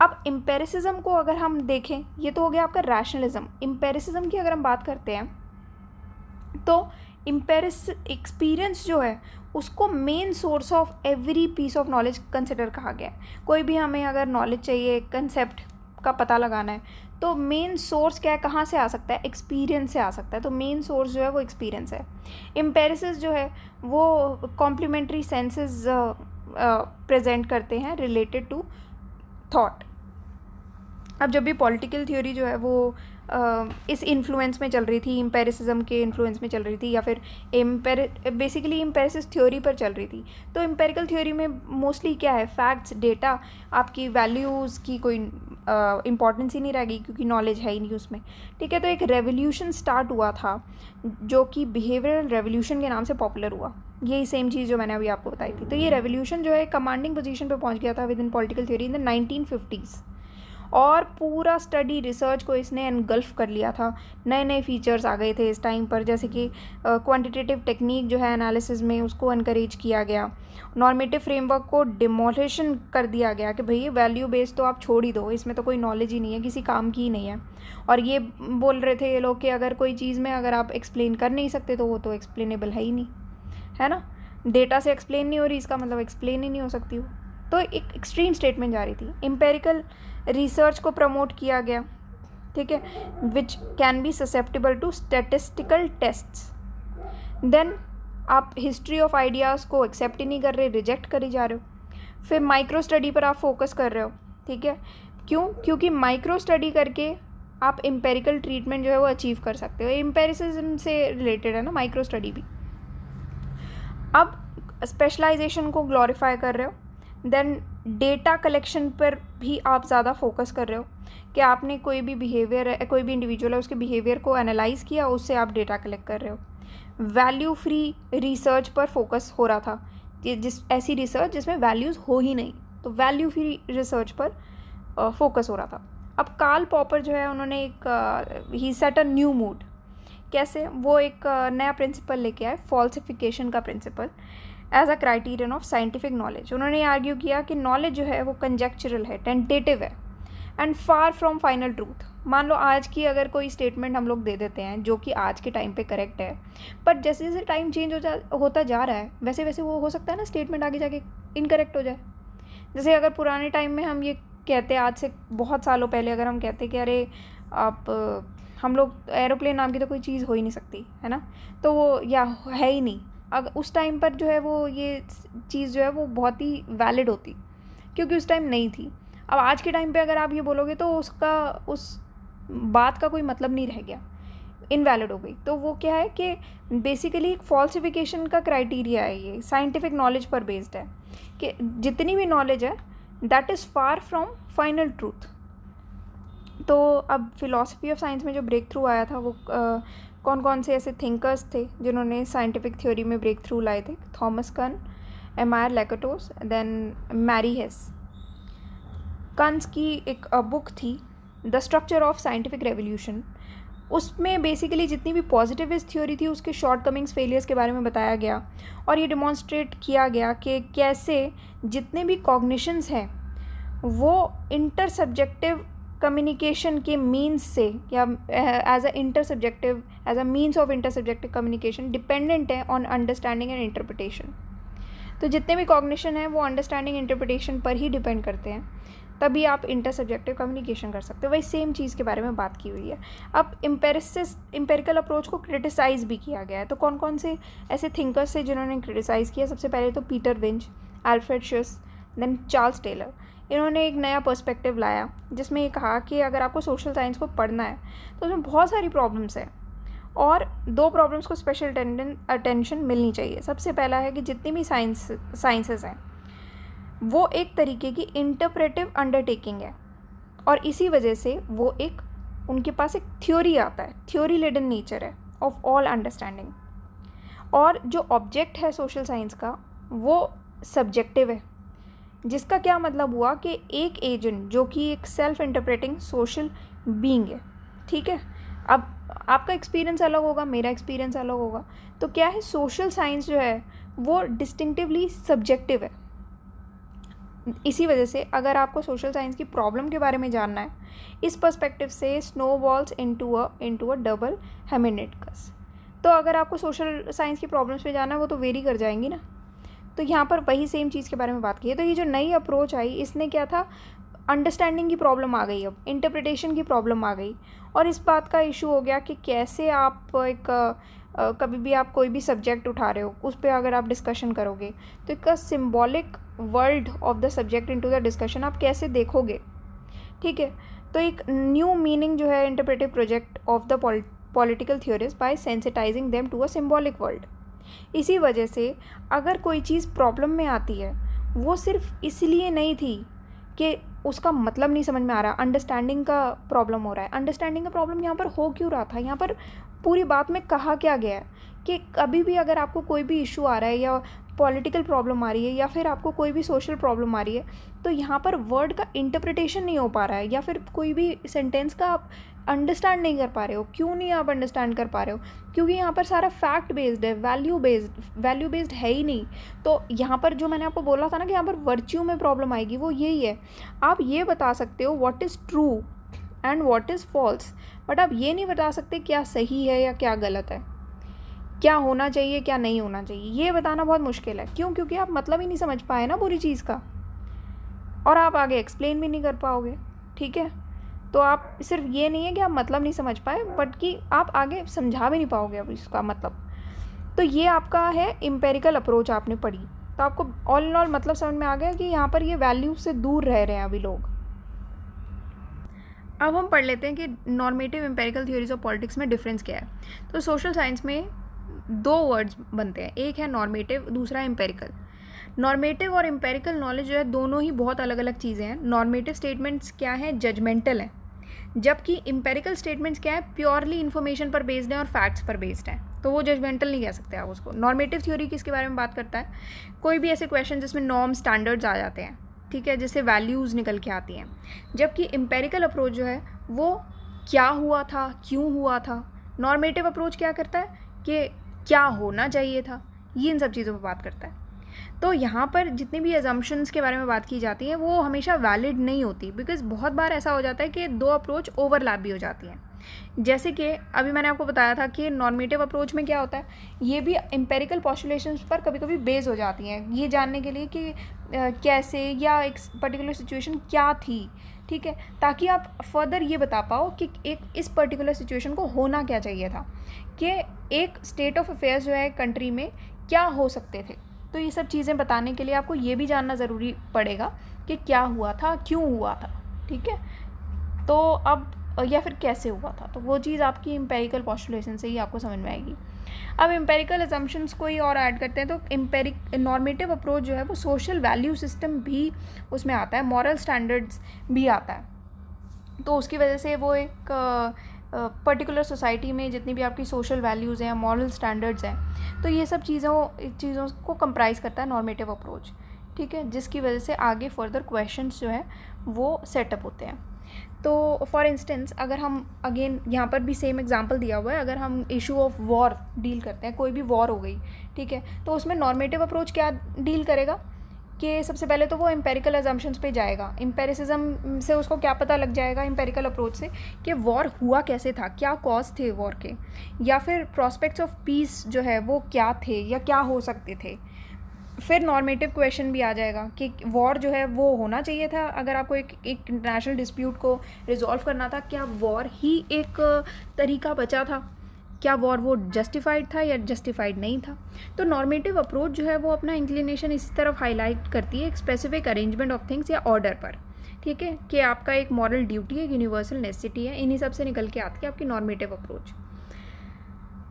अब एम्पेरिसिज्म को अगर हम देखें, ये तो हो गया आपका रैशनलिज्म। एम्पेरिसिज्म की अगर हम बात करते हैं तो एक्सपीरियंस जो है उसको main source of every piece of knowledge consider कहा गया है। कोई भी हमें अगर नॉलेज चाहिए, कंसेप्ट का पता लगाना है, तो मेन सोर्स क्या है, कहाँ से आ सकता है? एक्सपीरियंस से आ सकता है। तो मेन सोर्स जो है वो एक्सपीरियंस है। एम्पेरिसिस जो है वो कॉम्प्लीमेंट्री सेंसेस प्रेजेंट करते हैं रिलेटेड टू थॉट। अब जब भी पॉलिटिकल थ्योरी जो है वो इस इन्फ्लुएंस में चल रही थी, एम्पेरिसिज्म के इन्फ्लुएंस में चल रही थी, या फिर बेसिकली एम्पेरिसिस थ्योरी पर चल रही थी, तो एम्पेरिकल थ्योरी में मोस्टली क्या है, फैक्ट्स, डेटा, आपकी वैल्यूज़ की कोई इम्पॉर्टेंस ही नहीं रहेगी क्योंकि नॉलेज है ही नहीं उसमें। ठीक है, तो एक रेवोल्यूशन स्टार्ट हुआ था जो कि बिहेवियरल रेवोल्यूशन के नाम से पॉपुलर हुआ। यही सेम चीज़ जो मैंने अभी आपको बताई थी। तो ये रेवोल्यूशन जो है कमांडिंग पोजीशन पे पहुंच गया था with in political theory in the 1950s, और पूरा स्टडी रिसर्च को इसने एनगल्फ कर लिया था। नए नए फीचर्स आ गए थे इस टाइम पर, जैसे कि क्वांटिटेटिव टेक्निक जो है एनालिसिस में, उसको एनकरेज किया गया। नॉर्मेटिव फ्रेमवर्क को डिमोलिशन कर दिया गया कि भई वैल्यू बेस्ड तो आप छोड़ ही दो, इसमें तो कोई नॉलेज ही नहीं है, किसी काम की ही नहीं है। और ये बोल रहे थे ये लोग कि अगर कोई चीज़ में अगर आप एक्सप्लेन कर नहीं सकते तो वो तो एक्सप्लेनेबल है ही नहीं, है ना। डेटा से एक्सप्लेन नहीं हो रही, इसका मतलब एक्सप्लेन ही नहीं हो सकती वो। तो एक एक्सट्रीम स्टेटमेंट जा रही थी। एम्पेरिकल रिसर्च को प्रमोट किया गया, ठीक है, which can be susceptible to statistical tests. Then आप हिस्ट्री ऑफ आइडियाज़ को एक्सेप्ट ही नहीं कर रहे, रिजेक्ट करी जा रहे हो। फिर माइक्रो स्टडी पर आप फोकस कर रहे हो, ठीक है। क्यों? क्योंकि माइक्रो स्टडी करके आप एम्पेरिकल ट्रीटमेंट जो है वो अचीव कर सकते हो। एम्पेरिसिज्म से रिलेटेड है ना माइक्रो स्टडी भी। अब स्पेशलाइजेशन को ग्लोरीफाई कर रहे हो, देन डेटा कलेक्शन पर भी आप ज़्यादा फोकस कर रहे हो कि आपने कोई भी बिहेवियर है, कोई भी इंडिविजुअल है, उसके बिहेवियर को एनालाइज किया, उससे आप डेटा कलेक्ट कर रहे हो। वैल्यू फ्री रिसर्च पर फोकस हो रहा था, जिस ऐसी रिसर्च जिसमें वैल्यूज़ हो ही नहीं, तो वैल्यू फ्री रिसर्च पर फोकस हो रहा था। अब कार्ल पॉपर जो है उन्होंने एक ही सेट अ न्यू मूड। कैसे? वो एक नया प्रिंसिपल लेके आए, फॉल्सिफिकेशन का principle as a criterion of scientific knowledge. उन्होंने आर्ग्यू किया कि नॉलेज जो है वो कंजेक्चरल है, टेंटेटिव है and far from final truth. मान लो आज की अगर कोई स्टेटमेंट हम लोग दे देते हैं जो कि आज के टाइम पे करेक्ट है, पर जैसे जैसे टाइम चेंज होता जा रहा है वैसे वैसे वो हो सकता है ना स्टेटमेंट आगे जाके इनकरेक्ट हो जाए। जैसे अगर पुराने टाइम में हम ये कहते, आज से बहुत सालों पहले अगर हम कहते कि अरे आप हम लोग एरोप्लेन नाम की तो कोई चीज़ हो ही नहीं सकती है ना, तो वो या है ही नहीं, अगर उस टाइम पर जो है वो ये चीज़ जो है वो बहुत ही वैलिड होती, क्योंकि उस टाइम नहीं थी। अब आज के टाइम पे अगर आप ये बोलोगे तो उसका उस बात का कोई मतलब नहीं रह गया, इनवैलिड हो गई। तो वो क्या है कि बेसिकली एक फॉल्सिफिकेशन का क्राइटेरिया है, ये साइंटिफिक नॉलेज पर बेस्ड है कि जितनी भी नॉलेज है that is far from final truth. तो अब फिलॉसफी ऑफ साइंस में जो ब्रेक थ्रू आया था वो कौन कौन से ऐसे थिंकर्स थे जिन्होंने साइंटिफिक थ्योरी में ब्रेक थ्रू लाए थे? थॉमस कन, एमायर लैकेटोस, देन मैरी हेस। कन्स की एक बुक थी the structure of scientific revolution. उसमें बेसिकली जितनी भी पॉजिटिविस्ट थ्योरी थी उसके शॉर्टकमिंग्स, फेलियर्स के बारे में बताया गया और ये डिमॉन्स्ट्रेट किया गया कि कैसे जितने भी कॉग्निशंस हैं वो इंटर सब्जेक्टिव कम्युनिकेशन के मीन्स से या as a means of intersubjective communication dependent है ऑन अंडरस्टैंडिंग एंड इंटरप्रिटेशन। तो जितने भी कॉग्निशन है वो अंडरस्टैंडिंग इंटरप्रिटेशन पर ही डिपेंड करते हैं, तभी आप इंटर सब्जेक्टिव कम्युनिकेशन कर सकते हो। वही सेम चीज़ के बारे में बात की हुई है। अब एम्पेरिकल अप्रोच को क्रिटिसाइज़ भी किया गया है। तो कौन कौन से ऐसे थिंकर्स थे जिन्होंने क्रिटिसाइज़ किया? सबसे पहले तो पीटर विंच, अल्फ्रेड शिस, देन चार्ल्स टेलर। इन्होंने एक नया पर्सपेक्टिव लाया जिसमें ये कहा कि अगर आपको सोशल साइंस को पढ़ना है तो उसमें बहुत सारी प्रॉब्लम्स हैं और दो प्रॉब्लम्स को स्पेशल अटेंशन मिलनी चाहिए। सबसे पहला है कि जितनी भी साइंसेस हैं वो एक तरीके की इंटरप्रेटिव अंडरटेकिंग है और इसी वजह से वो एक उनके पास एक थ्योरी आता है, थ्योरी लेडन नेचर है ऑफ ऑल अंडरस्टैंडिंग। और जो ऑब्जेक्ट है सोशल साइंस का वो सब्जेक्टिव है, जिसका क्या मतलब हुआ कि एक एजेंट जो कि एक सेल्फ इंटरप्रेटिंग सोशल बीइंग है, ठीक है। अब आपका एक्सपीरियंस अलग होगा, मेरा एक्सपीरियंस अलग होगा, तो क्या है सोशल साइंस जो है वो डिस्टिंक्टिवली सब्जेक्टिव है। इसी वजह से अगर आपको सोशल साइंस की प्रॉब्लम के बारे में जानना है इस पर्सपेक्टिव से स्नोबॉल्स इनटू अ डबल हेमिनेटकस। तो अगर आपको सोशल साइंस की प्रॉब्लम्स पे जाना है वो तो वेरी कर जाएंगी ना। तो यहाँ पर वही सेम चीज़ के बारे में बात की है। तो ये जो नई अप्रोच आई इसने क्या था, अंडरस्टैंडिंग की प्रॉब्लम आ गई, अब इंटरप्रिटेशन की प्रॉब्लम आ गई और इस बात का इशू हो गया कि कैसे आप एक कभी भी आप कोई भी सब्जेक्ट उठा रहे हो उस पर अगर आप डिस्कशन करोगे तो एक symbolic world of the subject into the discussion आप कैसे देखोगे, ठीक है। तो एक न्यू मीनिंग जो है interpretive project of the political theories by sensitising them to a symbolic world. इसी वजह से अगर कोई चीज़ प्रॉब्लम में आती है वो सिर्फ इसलिए नहीं थी कि उसका मतलब नहीं समझ में आ रहा, अंडरस्टैंडिंग का प्रॉब्लम हो रहा है। अंडरस्टैंडिंग का प्रॉब्लम यहाँ पर हो क्यों रहा था, यहाँ पर पूरी बात में कहा क्या गया है कि कभी भी अगर आपको कोई भी इशू आ रहा है या पॉलिटिकल प्रॉब्लम आ रही है या फिर आपको कोई भी सोशल प्रॉब्लम आ रही है तो यहाँ पर वर्ड का इंटरप्रिटेशन नहीं हो पा रहा है या फिर कोई भी सेंटेंस का आप अंडरस्टैंड नहीं कर पा रहे हो। क्यों नहीं आप अंडरस्टैंड कर पा रहे हो? क्योंकि यहाँ पर सारा फैक्ट बेस्ड है, वैल्यू बेस्ड है ही नहीं। तो यहाँ पर जो मैंने आपको बोला था ना कि यहाँ पर वर्च्यू में प्रॉब्लम आएगी वो यही है, आप ये बता सकते हो what is true and what is false, but आप ये नहीं बता सकते क्या सही है या क्या गलत है, क्या होना चाहिए क्या नहीं होना चाहिए। ये बताना बहुत मुश्किल है। क्यों? क्योंकि आप मतलब ही नहीं समझ पाए ना पूरी चीज़ का और आप आगे एक्सप्लेन भी नहीं कर पाओगे, ठीक है। तो आप सिर्फ ये नहीं है कि आप मतलब नहीं समझ पाए बट कि आप आगे समझा भी नहीं पाओगे अब इसका मतलब। तो ये आपका है एम्पेरिकल अप्रोच आपने पढ़ी। तो आपको ऑल इन ऑल मतलब समझ में आ गया कि यहाँ पर ये वैल्यू से दूर रह रहे हैं अभी लोग। अब हम पढ़ लेते हैं कि normative empirical theories of politics में डिफरेंस क्या है। तो सोशल साइंस में दो वर्ड्स बनते हैं, एक है नॉर्मेटिव, दूसरा एम्पेरिकल। नॉर्मेटिव और एम्पेरिकल नॉलेज जो है दोनों ही बहुत अलग अलग चीज़ें हैं। नॉर्मेटिव स्टेटमेंट्स क्या हैं, जजमेंटल हैं, जबकि एम्पेरिकल स्टेटमेंट्स क्या है, प्योरली इन्फॉर्मेशन पर बेस्ड है और फैक्ट्स पर बेस्ड है, तो वो जजमेंटल नहीं कह सकते आप उसको। नॉर्मेटिव थ्योरी किसके बारे में बात करता है, कोई भी ऐसे क्वेश्चन जिसमें नॉर्म स्टैंडर्ड्स आ जाते हैं, ठीक है, जिससे वैल्यूज़ निकल के आती हैं। जबकि एम्पेरिकल अप्रोच जो है वो क्या हुआ था, क्यों हुआ था। नॉर्मेटिव अप्रोच क्या करता है कि क्या होना चाहिए था, ये इन सब चीज़ों पर बात करता है। तो यहाँ पर जितनी भी अजम्पशंस के बारे में बात की जाती है वो हमेशा वैलिड नहीं होती, बिकॉज बहुत बार ऐसा हो जाता है कि दो अप्रोच ओवरलैप भी हो जाती हैं। जैसे कि अभी मैंने आपको बताया था कि नॉर्मेटिव अप्रोच में क्या होता है, ये भी एम्पेरिकल पॉस्टुलेशंस पर कभी कभी बेस हो जाती हैं, ये जानने के लिए कि कैसे या एक पर्टिकुलर सिचुएशन क्या थी, ठीक है, ताकि आप फर्दर ये बता पाओ कि एक इस पर्टिकुलर सिचुएशन को होना क्या चाहिए था, कि एक स्टेट ऑफ अफेयर्स जो है कंट्री में क्या हो सकते थे। तो ये सब चीज़ें बताने के लिए आपको ये भी जानना ज़रूरी पड़ेगा कि क्या हुआ था, क्यों हुआ था, ठीक है, तो अब या फिर कैसे हुआ था, तो वो चीज़ आपकी एम्पेरिकल पॉस्टुलेशन से ही आपको समझ में आएगी। अब एम्पेरिकल अजम्पशंस कोई और ऐड करते हैं, तो नॉर्मेटिव अप्रोच जो है वो सोशल वैल्यू सिस्टम भी उसमें आता है, मॉरल स्टैंडर्ड्स भी आता है। तो उसकी वजह से वो एक पर्टिकुलर सोसाइटी में जितनी भी आपकी सोशल वैल्यूज़ हैं, मॉरल स्टैंडर्ड्स हैं, तो ये सब चीज़ों को कंप्राइज करता है नॉर्मेटिव अप्रोच, ठीक है, जिसकी वजह से आगे फर्दर क्वेश्चंस जो हैं वो सेटअप होते हैं। तो फॉर इंस्टेंस अगर हम अगेन यहाँ पर भी सेम एग्जांपल दिया हुआ है, अगर हम इशू ऑफ वॉर डील करते हैं, कोई भी वॉर हो गई, ठीक है, तो उसमें नॉर्मेटिव अप्रोच क्या डील करेगा कि सबसे पहले तो वो एम्पेरिकल अजम्पशंस पे जाएगा, एम्पेरिसिज्म से उसको क्या पता लग जाएगा एम्पेरिकल अप्रोच से कि वॉर हुआ कैसे था, क्या कॉज थे वॉर के, या फिर प्रोस्पेक्ट्स ऑफ पीस जो है वो क्या थे या क्या हो सकते थे। फिर नॉर्मेटिव क्वेश्चन भी आ जाएगा कि वॉर जो है वो होना चाहिए था, अगर आपको एक इंटरनेशनल डिस्प्यूट को रिजॉल्व करना था, क्या वॉर ही एक तरीका बचा था, क्या वॉर वो जस्टिफाइड था या जस्टिफाइड नहीं था। तो नॉर्मेटिव अप्रोच जो है वो अपना इंक्लिनेशन इसी तरफ हाईलाइट करती है एक स्पेसिफिक अरेंजमेंट ऑफ थिंग्स या ऑर्डर पर, ठीक है, कि आपका एक मॉरल ड्यूटी, एक यूनिवर्सल नेसेसिटी है, इन्हीं सब से निकल के आती है आपकी नॉर्मेटिव अप्रोच।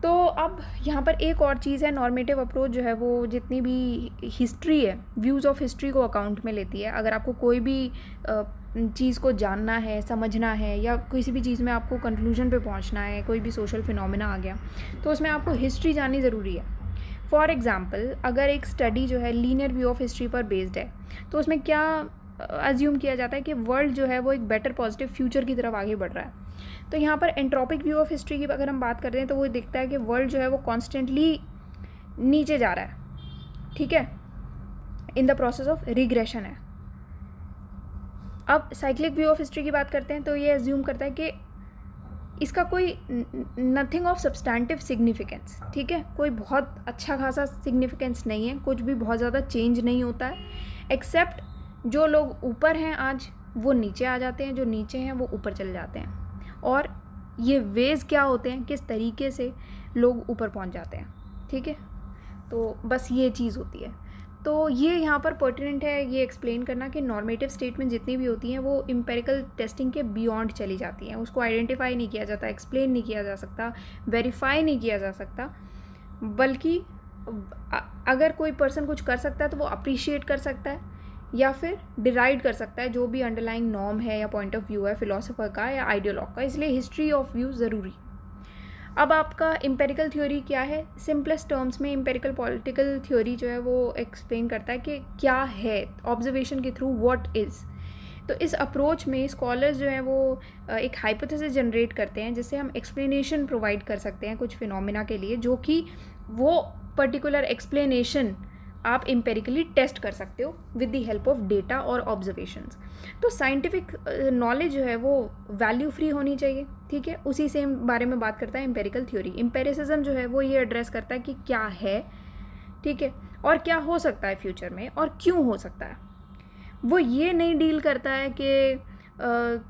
तो अब यहाँ पर एक और चीज़ है, नॉर्मेटिव अप्रोच जो है वो जितनी भी हिस्ट्री है, व्यूज़ ऑफ हिस्ट्री को अकाउंट में लेती है। अगर आपको कोई भी चीज़ को जानना है, समझना है, या किसी भी चीज़ में आपको कंक्लूजन पे पहुँचना है, कोई भी सोशल फिनोमिना आ गया, तो उसमें आपको हिस्ट्री जाननी ज़रूरी है। फॉर एग्ज़ाम्पल अगर एक स्टडी जो है लीनियर व्यू ऑफ हिस्ट्री पर बेस्ड है, तो उसमें क्या अज्यूम किया जाता है कि वर्ल्ड जो है वो एक बेटर पॉजिटिव फ्यूचर की तरफ आगे बढ़ रहा है। तो यहाँ पर एंट्रोपिक व्यू ऑफ हिस्ट्री की अगर हम बात करते हैं तो वो दिखता है कि वर्ल्ड जो है वो कॉन्स्टेंटली नीचे जा रहा है, ठीक है, in the process of regression है। अब साइक्लिक व्यू ऑफ हिस्ट्री की बात करते हैं तो ये एज्यूम करता है कि इसका कोई नथिंग ऑफ सब्सटैंटिव सिग्निफिकेंस, ठीक है, कोई बहुत अच्छा खासा सिग्निफिकेंस नहीं है, कुछ भी बहुत ज़्यादा चेंज नहीं होता है, एक्सेप्ट जो लोग ऊपर हैं आज वो नीचे आ जाते हैं, जो नीचे हैं वो ऊपर चले जाते हैं, और ये वेज क्या होते हैं, किस तरीके से लोग ऊपर पहुंच जाते हैं, ठीक है, तो बस ये चीज़ होती है। तो ये यहाँ पर पर्टिनेंट है ये एक्सप्लेन करना कि नॉर्मेटिव स्टेटमेंट जितनी भी होती हैं वो एम्पेरिकल टेस्टिंग के बियॉन्ड चली जाती हैं, उसको आइडेंटिफाई नहीं किया जाता, एक्सप्लेन नहीं किया जा सकता, वेरीफाई नहीं किया जा सकता, बल्कि अगर कोई पर्सन कुछ कर सकता है तो वो अप्रिशिएट कर सकता है या फिर डिराइड कर सकता है जो भी अंडरलाइंग नॉर्म है या पॉइंट ऑफ व्यू है फिलोसोफर का या आइडियोलॉग का, इसलिए हिस्ट्री ऑफ व्यू ज़रूरी। अब आपका एम्पेरिकल थ्योरी क्या है, सिंपलेस्ट टर्म्स में एम्पेरिकल पॉलिटिकल थ्योरी जो है वो एक्सप्लेन करता है कि क्या है ऑब्जर्वेशन के थ्रू व्हाट इज़। तो इस अप्रोच में स्कॉलर्स जो हैं वो एक हाइपोथेसिस जनरेट करते हैं जिससे हम एक्सप्लेनेशन प्रोवाइड कर सकते हैं कुछ फिनोमिना के लिए, जो कि वो पर्टिकुलर एक्सप्लेनेशन आप एम्पेरिकली टेस्ट कर सकते हो with the help of data और ऑब्जर्वेशंस। तो साइंटिफिक नॉलेज जो है वो वैल्यू फ्री होनी चाहिए, ठीक है, उसी से बारे में बात करता है एम्पेरिकल थ्योरी। एम्पेरिसिज्म जो है वो ये एड्रेस करता है कि क्या है, ठीक है, और क्या हो सकता है फ्यूचर में और क्यों हो सकता है। वो ये नहीं डील करता है कि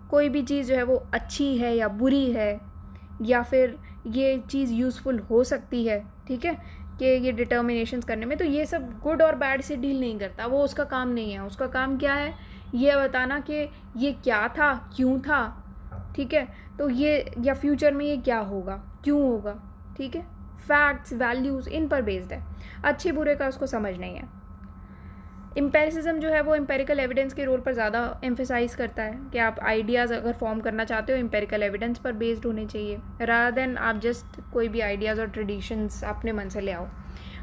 कोई भी चीज़ जो है वो अच्छी है या बुरी है, या फिर ये चीज़ यूज़फुल हो सकती है, ठीक है, कि ये डिटर्मिनेशंस करने में, तो ये सब गुड और बैड से डील नहीं करता, वो उसका काम नहीं है। उसका काम क्या है, ये बताना कि ये क्या था, क्यों था, ठीक है, तो ये या फ्यूचर में ये क्या होगा, क्यों होगा, ठीक है। फैक्ट्स, वैल्यूज़, इन पर बेस्ड है, अच्छे बुरे का उसको समझ नहीं है। एम्पेरिसिज्म जो है वो एम्पेरिकल एविडेंस के रोल पर ज़्यादा एम्फेसाइज करता है कि आप आइडियाज़ अगर फॉर्म करना चाहते हो एम्पेरिकल एविडेंस पर बेस्ड होने चाहिए, रादर देन आप जस्ट कोई भी आइडियाज़ और ट्रेडिशंस अपने मन से ले आओ।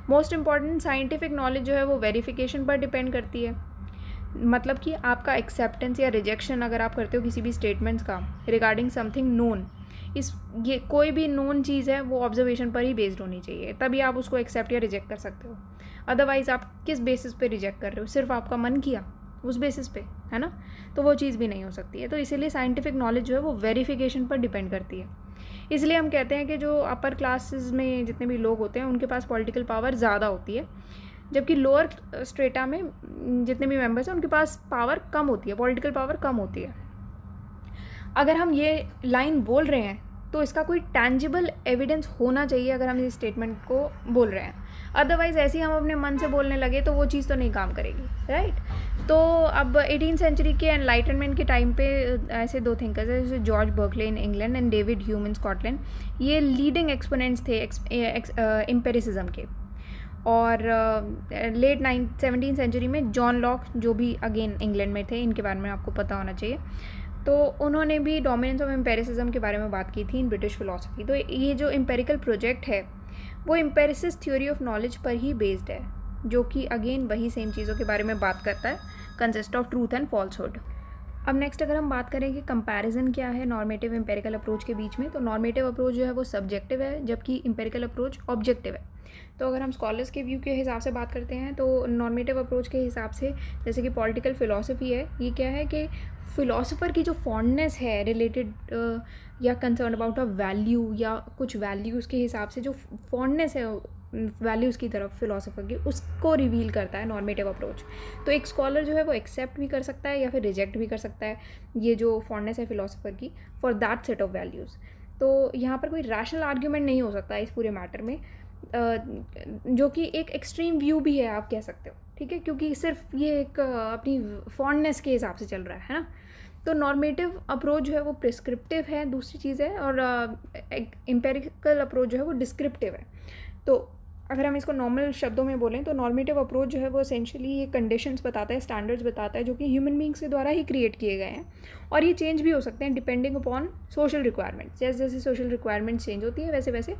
मोस्ट इंपॉर्टेंट साइंटिफिक नॉलेज जो है वो वेरिफिकेशन पर डिपेंड करती है, मतलब कि आपका एक्सेप्टेंस या रिजेक्शन अगर आप करते हो किसी भी स्टेटमेंट्स का रिगार्डिंग समथिंग नोन, ये कोई भी नोन चीज़ है वो ऑब्जर्वेशन पर ही बेस्ड होनी चाहिए, तभी आप उसको एक्सेप्ट या रिजेक्ट कर सकते हो। अदरवाइज़ आप किस बेसिस पे रिजेक्ट कर रहे हो, सिर्फ आपका मन किया उस बेसिस पे, है ना, तो वो चीज़ भी नहीं हो सकती है। तो इसीलिए साइंटिफिक नॉलेज जो है वो वेरिफिकेशन पर डिपेंड करती है। इसलिए हम कहते हैं कि जो अपर क्लासेस में जितने भी लोग होते हैं उनके पास पॉलिटिकल पावर ज़्यादा होती है, जबकि लोअर स्ट्रेटा में जितने भी मेंबर्स हैं उनके पास पावर कम होती है, पॉलिटिकल पावर कम होती है। अगर हम ये लाइन बोल रहे हैं तो इसका कोई टैंजिबल एविडेंस होना चाहिए अगर हम इस स्टेटमेंट को बोल रहे हैं, अदरवाइज़ ऐसे ही हम अपने मन से बोलने लगे तो वो चीज़ तो नहीं काम करेगी, राइट। तो अब 18th सेंचुरी के एनलाइटनमेंट के टाइम पे ऐसे दो थिंकर्स हैं जैसे George Berkeley in England and David Hume in Scotland, ये लीडिंग एक्सपोनेंट्स थे एम्पेरिसिज्म के। और लेट 17th सेंचुरी में जॉन लॉक, जो भी अगेन इंग्लैंड में थे, इनके बारे में आपको पता होना चाहिए, तो उन्होंने भी डोमिनेंस ऑफ एम्पेरिसिज्म के बारे में बात की थी इन ब्रिटिश फिलॉसफी। तो ये जो एम्पेरिकल प्रोजेक्ट है वो एम्पेरिसिस थ्योरी ऑफ नॉलेज पर ही बेस्ड है, जो कि अगेन वही सेम चीज़ों के बारे में बात करता है, consist of truth and falsehood. अब नेक्स्ट अगर हम बात करें कि कंपैरिजन क्या है नॉर्मेटिव एम्पेरिकल अप्रोच के बीच में, तो नॉर्मेटिव अप्रोच जो है वो सब्जेक्टिव है जबकि एम्पेरिकल अप्रोच ऑब्जेक्टिव है। तो अगर हम स्कॉलर्स के व्यू के हिसाब से बात करते हैं तो नॉर्मेटिव अप्रोच के हिसाब से जैसे कि पॉलिटिकल फिलॉसफी है, ये क्या है कि फिलोसोफर की जो फॉन्डनेस है रिलेटेड या कंसर्न अबाउट अ वैल्यू या कुछ वैल्यूज़ के हिसाब से जो फॉन्डनेस है वैल्यूज़ की तरफ फिलोसोफर की, उसको रिवील करता है नॉर्मेटिव अप्रोच। तो एक स्कॉलर जो है वो एक्सेप्ट भी कर सकता है या फिर रिजेक्ट भी कर सकता है ये जो फॉन्डनेस है फिलोसोफर की for that set of values. तो यहाँ पर कोई रैशनल आर्ग्यूमेंट नहीं हो सकता इस पूरे मैटर में, जो कि एक एक्सट्रीम व्यू भी है आप कह सकते हो, ठीक है, क्योंकि सिर्फ ये एक अपनी फॉन्डनेस के हिसाब से चल रहा है ना। तो नॉर्मेटिव अप्रोच जो है वो प्रिस्क्रिप्टिव है, दूसरी चीज़ है, और एम्पेरिकल अप्रोच जो है वो डिस्क्रिप्टिव है। तो अगर हम इसको नॉर्मल शब्दों में बोलें तो नॉर्मेटिव अप्रोच जो है वो एसेंशियली ये कंडीशंस बताता है, स्टैंडर्ड्स बताता है जो कि ह्यूमन बींग्स के द्वारा ही क्रिएट किए गए हैं, और ये चेंज भी हो सकते हैं डिपेंडिंग अपॉन सोशल रिक्वायरमेंट्स। जैसे जैसे सोशल रिक्वायरमेंट्स चेंज होती हैं वैसे वैसे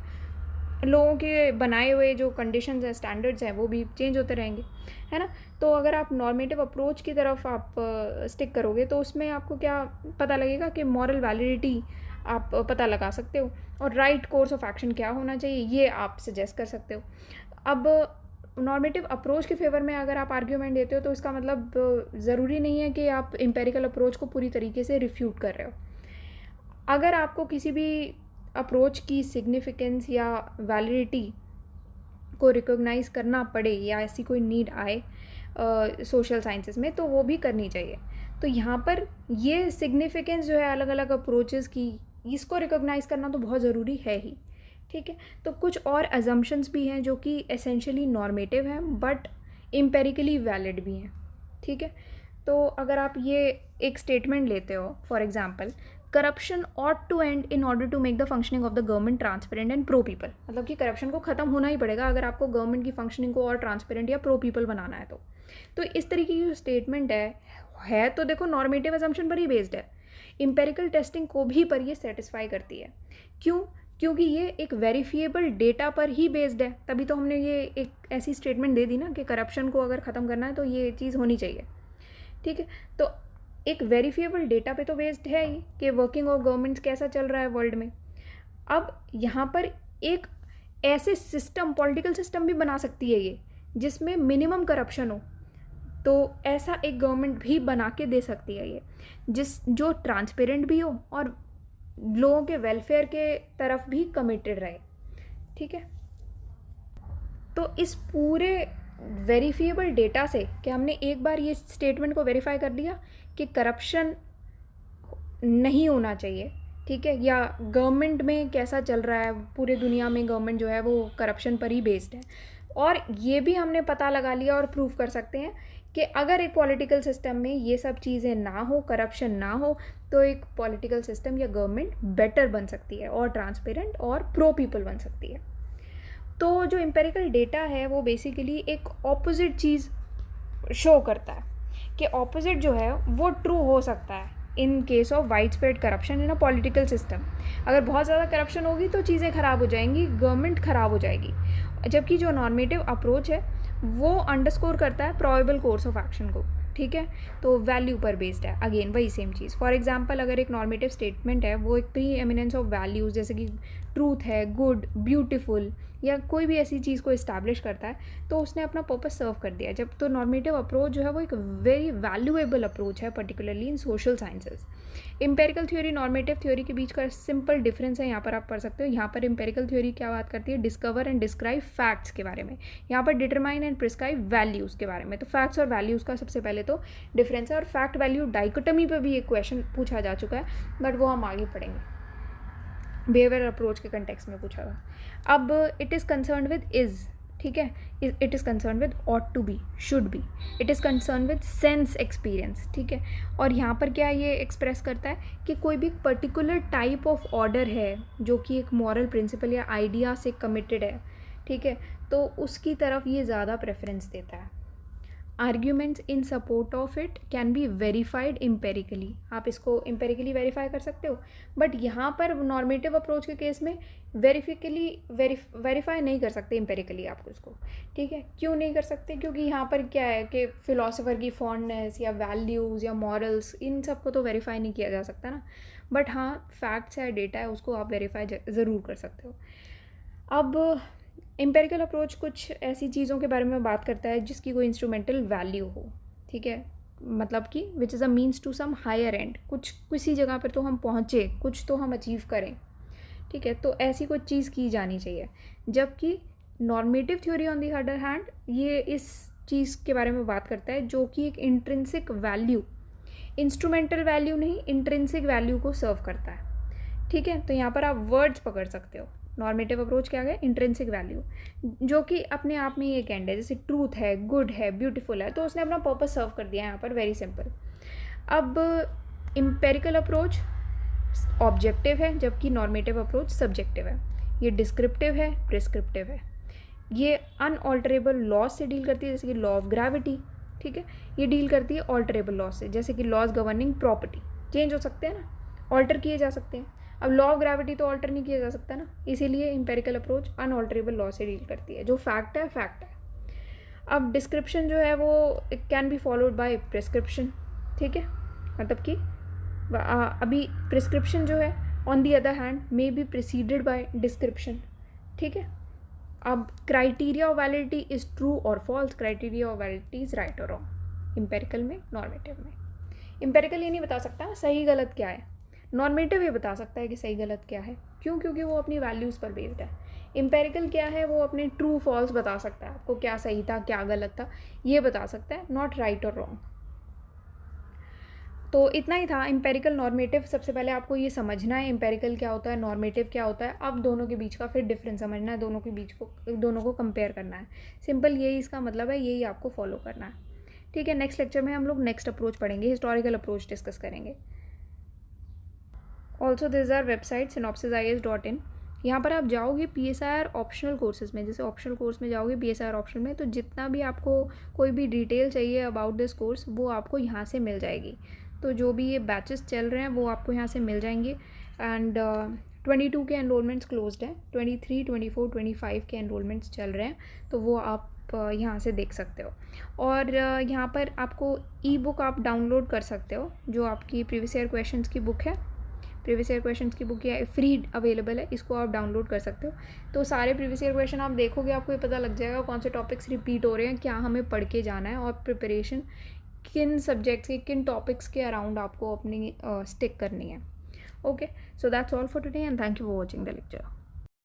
लोगों के बनाए हुए जो कंडीशंस हैं, स्टैंडर्ड्स हैं, वो भी चेंज होते रहेंगे, है ना। तो अगर आप नॉर्मेटिव अप्रोच की तरफ आप स्टिक करोगे तो उसमें आपको क्या पता लगेगा कि मॉरल वैलिडिटी आप पता लगा सकते हो, और राइट कोर्स ऑफ एक्शन क्या होना चाहिए ये आप सजेस्ट कर सकते हो। अब नॉर्मेटिव अप्रोच के फेवर में अगर आप आर्ग्यूमेंट देते हो तो इसका मतलब ज़रूरी नहीं है कि आप एम्पेरिकल अप्रोच को पूरी तरीके से रिफ्यूट कर रहे हो। अगर आपको किसी भी अप्रोच की सिग्निफिकेंस या वैलिडिटी को रिकॉग्नाइज़ करना पड़े या ऐसी कोई नीड आए सोशल साइंसेस में, तो वो भी करनी चाहिए। तो यहाँ पर ये सिग्निफिकेंस जो है अलग अलग अप्रोचेस की, इसको रिकॉग्नाइज़ करना तो बहुत ज़रूरी है ही, ठीक है। तो कुछ और अजम्पशंस भी हैं जो कि एसेंशियली नॉर्मेटिव हैं बट एम्पेरिकली वैलिड भी हैं, ठीक है। तो अगर आप ये एक स्टेटमेंट लेते हो, for example, corruption ought to end in order to make the functioning of the government transparent and pro people, मतलब कि करप्शन को ख़त्म होना ही पड़ेगा अगर आपको गवर्नमेंट की फंक्शनिंग को और ट्रांसपेरेंट या प्रो पीपल बनाना है। तो इस तरीके की जो स्टेटमेंट है तो देखो नॉर्मेटिव अजम्पशन पर ही बेस्ड है, इम्पेरिकल टेस्टिंग को भी पर ये सेटिस्फाई करती है। क्यों? क्योंकि ये एक वेरीफिएबल डेटा पर ही बेस्ड है, तभी तो हमने ये एक ऐसी स्टेटमेंट दे दी ना कि करप्शन को अगर ख़त्म करना है तो ये चीज़ होनी चाहिए, ठीक है। तो एक वेरीफिएबल डेटा पे तो बेस्ड है ही कि वर्किंग ऑफ गवर्नमेंट्स कैसा चल रहा है वर्ल्ड में। अब यहाँ पर एक ऐसे सिस्टम, पॉलिटिकल सिस्टम भी बना सकती है ये जिसमें मिनिमम करप्शन हो, तो ऐसा एक गवर्नमेंट भी बना के दे सकती है ये, जो ट्रांसपेरेंट भी हो और लोगों के वेलफेयर के तरफ भी कमिटेड रहे, ठीक है। तो इस पूरे वेरीफिएबल डेटा से कि हमने एक बार ये स्टेटमेंट को वेरीफाई कर दिया कि करप्शन नहीं होना चाहिए, ठीक है, या गवर्नमेंट में कैसा चल रहा है, पूरे दुनिया में गवर्नमेंट जो है वो करप्शन पर ही बेस्ड है, और ये भी हमने पता लगा लिया और प्रूव कर सकते हैं कि अगर एक पॉलिटिकल सिस्टम में ये सब चीज़ें ना हो, करप्शन ना हो, तो एक पॉलिटिकल सिस्टम या गवर्नमेंट बेटर बन सकती है और ट्रांसपेरेंट और प्रो पीपल बन सकती है। तो जो एम्पेरिकल डेटा है वो बेसिकली एक ऑपोजिट चीज़ शो करता है कि ऑपोजिट जो है वो ट्रू हो सकता है in case of wide spread corruption in a political system. अगर बहुत ज़्यादा करप्शन होगी तो चीज़ें ख़राब हो जाएंगी, गवर्नमेंट ख़राब हो जाएगी। जबकि जो नॉर्मेटिव अप्रोच है वो अंडरस्कोर करता है प्रोबेबल कोर्स ऑफ एक्शन को, ठीक है, तो वैल्यू पर बेस्ड है, अगेन वही सेम चीज़। फॉर एग्जांपल अगर एक नॉर्मेटिव स्टेटमेंट है वो एक प्री एमिनेंस ऑफ वैल्यूज़ जैसे कि ट्रूथ है, गुड, ब्यूटीफुल या कोई भी ऐसी चीज़ को इस्टेब्लिश करता है तो उसने अपना पर्पस सर्व कर दिया। जब तो नॉर्मेटिव अप्रोच जो है वो एक वेरी वैल्यूएबल अप्रोच है, particularly in social sciences. Empirical theory normative theory के बीच का सिंपल डिफरेंस है, यहाँ पर आप पढ़ सकते हो। यहाँ पर एम्पेरिकल थ्योरी क्या बात करती है, डिस्कवर एंड डिस्क्राइब फैक्ट्स के बारे में, यहाँ पर डिटरमाइन एंड प्रिस्क्राइब वैल्यूज़ के बारे में। तो फैक्ट्स और वैल्यूज़ का सबसे पहले तो डिफरेंस है। और फैक्ट वैल्यू डाइकोटमी पर भी एक क्वेश्चन पूछा जा चुका है, बट वो हम आगे पढ़ेंगे, बिहेवियर अप्रोच के कंटेक्स्ट में पूछा था। अब it is concern with is, ठीक है, it is concern with ought to be, should be, it is concern with sense experience, ठीक है। और यहाँ पर क्या ये एक्सप्रेस करता है कि कोई भी पर्टिकुलर टाइप ऑफ ऑर्डर है जो कि एक मॉरल प्रिंसिपल या आइडिया से कमिटेड है, ठीक है, तो उसकी तरफ ये ज़्यादा प्रेफरेंस देता है। Arguments in support of it can be verified empirically, आप इसको एम्पेरिकली वेरीफाई कर सकते हो, बट यहाँ पर नॉर्मेटिव अप्रोच के केस में वेरीफाई नहीं कर सकते एम्पेरिकली आपको इसको, ठीक है। क्यों नहीं कर सकते, क्योंकि यहाँ पर क्या है कि फिलोसोफर की फॉन्डनेस या वैल्यूज़ या मॉरल्स, इन सब को तो वेरीफाई नहीं किया जा सकता ना, बट हाँ फैक्ट्स या डेटा है उसको आप वेरीफाई ज़रूर कर सकते हो। अब एम्पेरिकल अप्रोच कुछ ऐसी चीज़ों के बारे में बात करता है जिसकी कोई इंस्ट्रूमेंटल वैल्यू हो, ठीक है, मतलब कि which is a means to some higher end, कुछ किसी जगह पर तो हम पहुँचे, कुछ तो हम अचीव करें, ठीक है, तो ऐसी कोई चीज़ की जानी चाहिए। जबकि normative theory on the other hand ये इस चीज़ के बारे में बात करता है जो कि एक इंट्रिंसिक वैल्यू, इंस्ट्रूमेंटल वैल्यू नहीं, इंट्रिंसिक वैल्यू को सर्व करता है, ठीक है। तो यहाँ पर आप वर्ड्स पकड़ सकते हो। नॉर्मेटिव अप्रोच क्या है, इंट्रिंसिक वैल्यू, जो कि अपने आप में एक एंड है, जैसे ट्रूथ है, गुड है, ब्यूटीफुल है, तो उसने अपना पर्पस सर्व कर दिया यहाँ पर, वेरी सिंपल। अब एम्पेरिकल अप्रोच ऑब्जेक्टिव है जबकि नॉर्मेटिव अप्रोच सब्जेक्टिव है। ये डिस्क्रिप्टिव है, प्रिस्क्रिप्टिव है। ये अनऑल्टरेबल लॉज से डील करती है, जैसे कि लॉ ऑफ ग्रेविटी, ठीक है, ये डील करती है ऑल्टरेबल लॉ से, जैसे कि लॉज गवर्निंग प्रॉपर्टी, चेंज हो सकते हैं ना, ऑल्टर किए जा सकते हैं। अब लॉ ऑफ ग्रेविटी तो ऑल्टर नहीं किया जा सकता ना, इसीलिए एम्पेरिकल अप्रोच अनऑल्टरेबल लॉ से डील करती है, जो फैक्ट है फैक्ट है। अब डिस्क्रिप्शन जो है वो can be followed by prescription, ठीक है, मतलब कि अभी प्रिस्क्रिप्शन जो है on the other hand may be preceded by description, ठीक है। अब criteria of validity is true और false, criteria of validity is right और रॉन्ग, एम्पेरिकल में, नॉर्मेटिव में। एम्पेरिकल ये नहीं बता सकता सही गलत क्या है, नॉर्मेटिव ये बता सकता है कि सही गलत क्या है, क्यों, क्योंकि वो अपनी वैल्यूज़ पर बेस्ड है। एम्पेरिकल क्या है, वो अपने ट्रू फॉल्स बता सकता है, आपको क्या सही था क्या गलत था ये बता सकता है, नॉट राइट और रॉन्ग। तो इतना ही था एम्पेरिकल नॉर्मेटिव। सबसे पहले आपको ये समझना है एम्पेरिकल क्या होता है, नॉर्मेटिव क्या होता है, अब दोनों के बीच का फिर डिफरेंस समझना है, दोनों को कंपेयर करना है, सिंपल यही इसका मतलब है, यही आपको फॉलो करना है, ठीक है। नेक्स्ट लेक्चर में हम लोग नेक्स्ट अप्रोच पढ़ेंगे, हिस्टोरिकल अप्रोच डिस्कस करेंगे। Also this our website synopsisis.in, यहाँ पर आप जाओगे PSIR ऑप्शनल कोर्सेज में, जैसे ऑप्शनल कोर्स में जाओगे PSIR ऑप्शनल में, तो जितना भी आपको कोई भी डिटेल चाहिए अबाउट दिस कोर्स वो आपको यहाँ से मिल जाएगी। तो जो भी ये बैचेस चल रहे हैं वो आपको यहाँ से मिल जाएंगे। एंड 22 के एनरोलमेंट्स क्लोज्ड हैं, 23, 24, 25 के एनरोलमेंट्स चल रहे हैं, तो वो आप यहाँ से देख सकते हो। और यहाँ पर आपको ई बुक आप डाउनलोड कर सकते हो, जो आपकी प्रीवियस ईयर क्वेश्चंस की बुक है, प्रीवियस ईयर क्वेश्चंस की बुक या फ्री अवेलेबल है, इसको आप डाउनलोड कर सकते हो। तो सारे प्रीवियस ईयर क्वेश्चन आप देखोगे, आपको ये पता लग जाएगा कौन से टॉपिक्स रिपीट हो रहे हैं, क्या हमें पढ़ के जाना है, और प्रिपरेशन किन सब्जेक्ट्स के किन टॉपिक्स के अराउंड आपको अपनी स्टिक करनी है। Okay, so that's all for today and thank you for watching the lecture.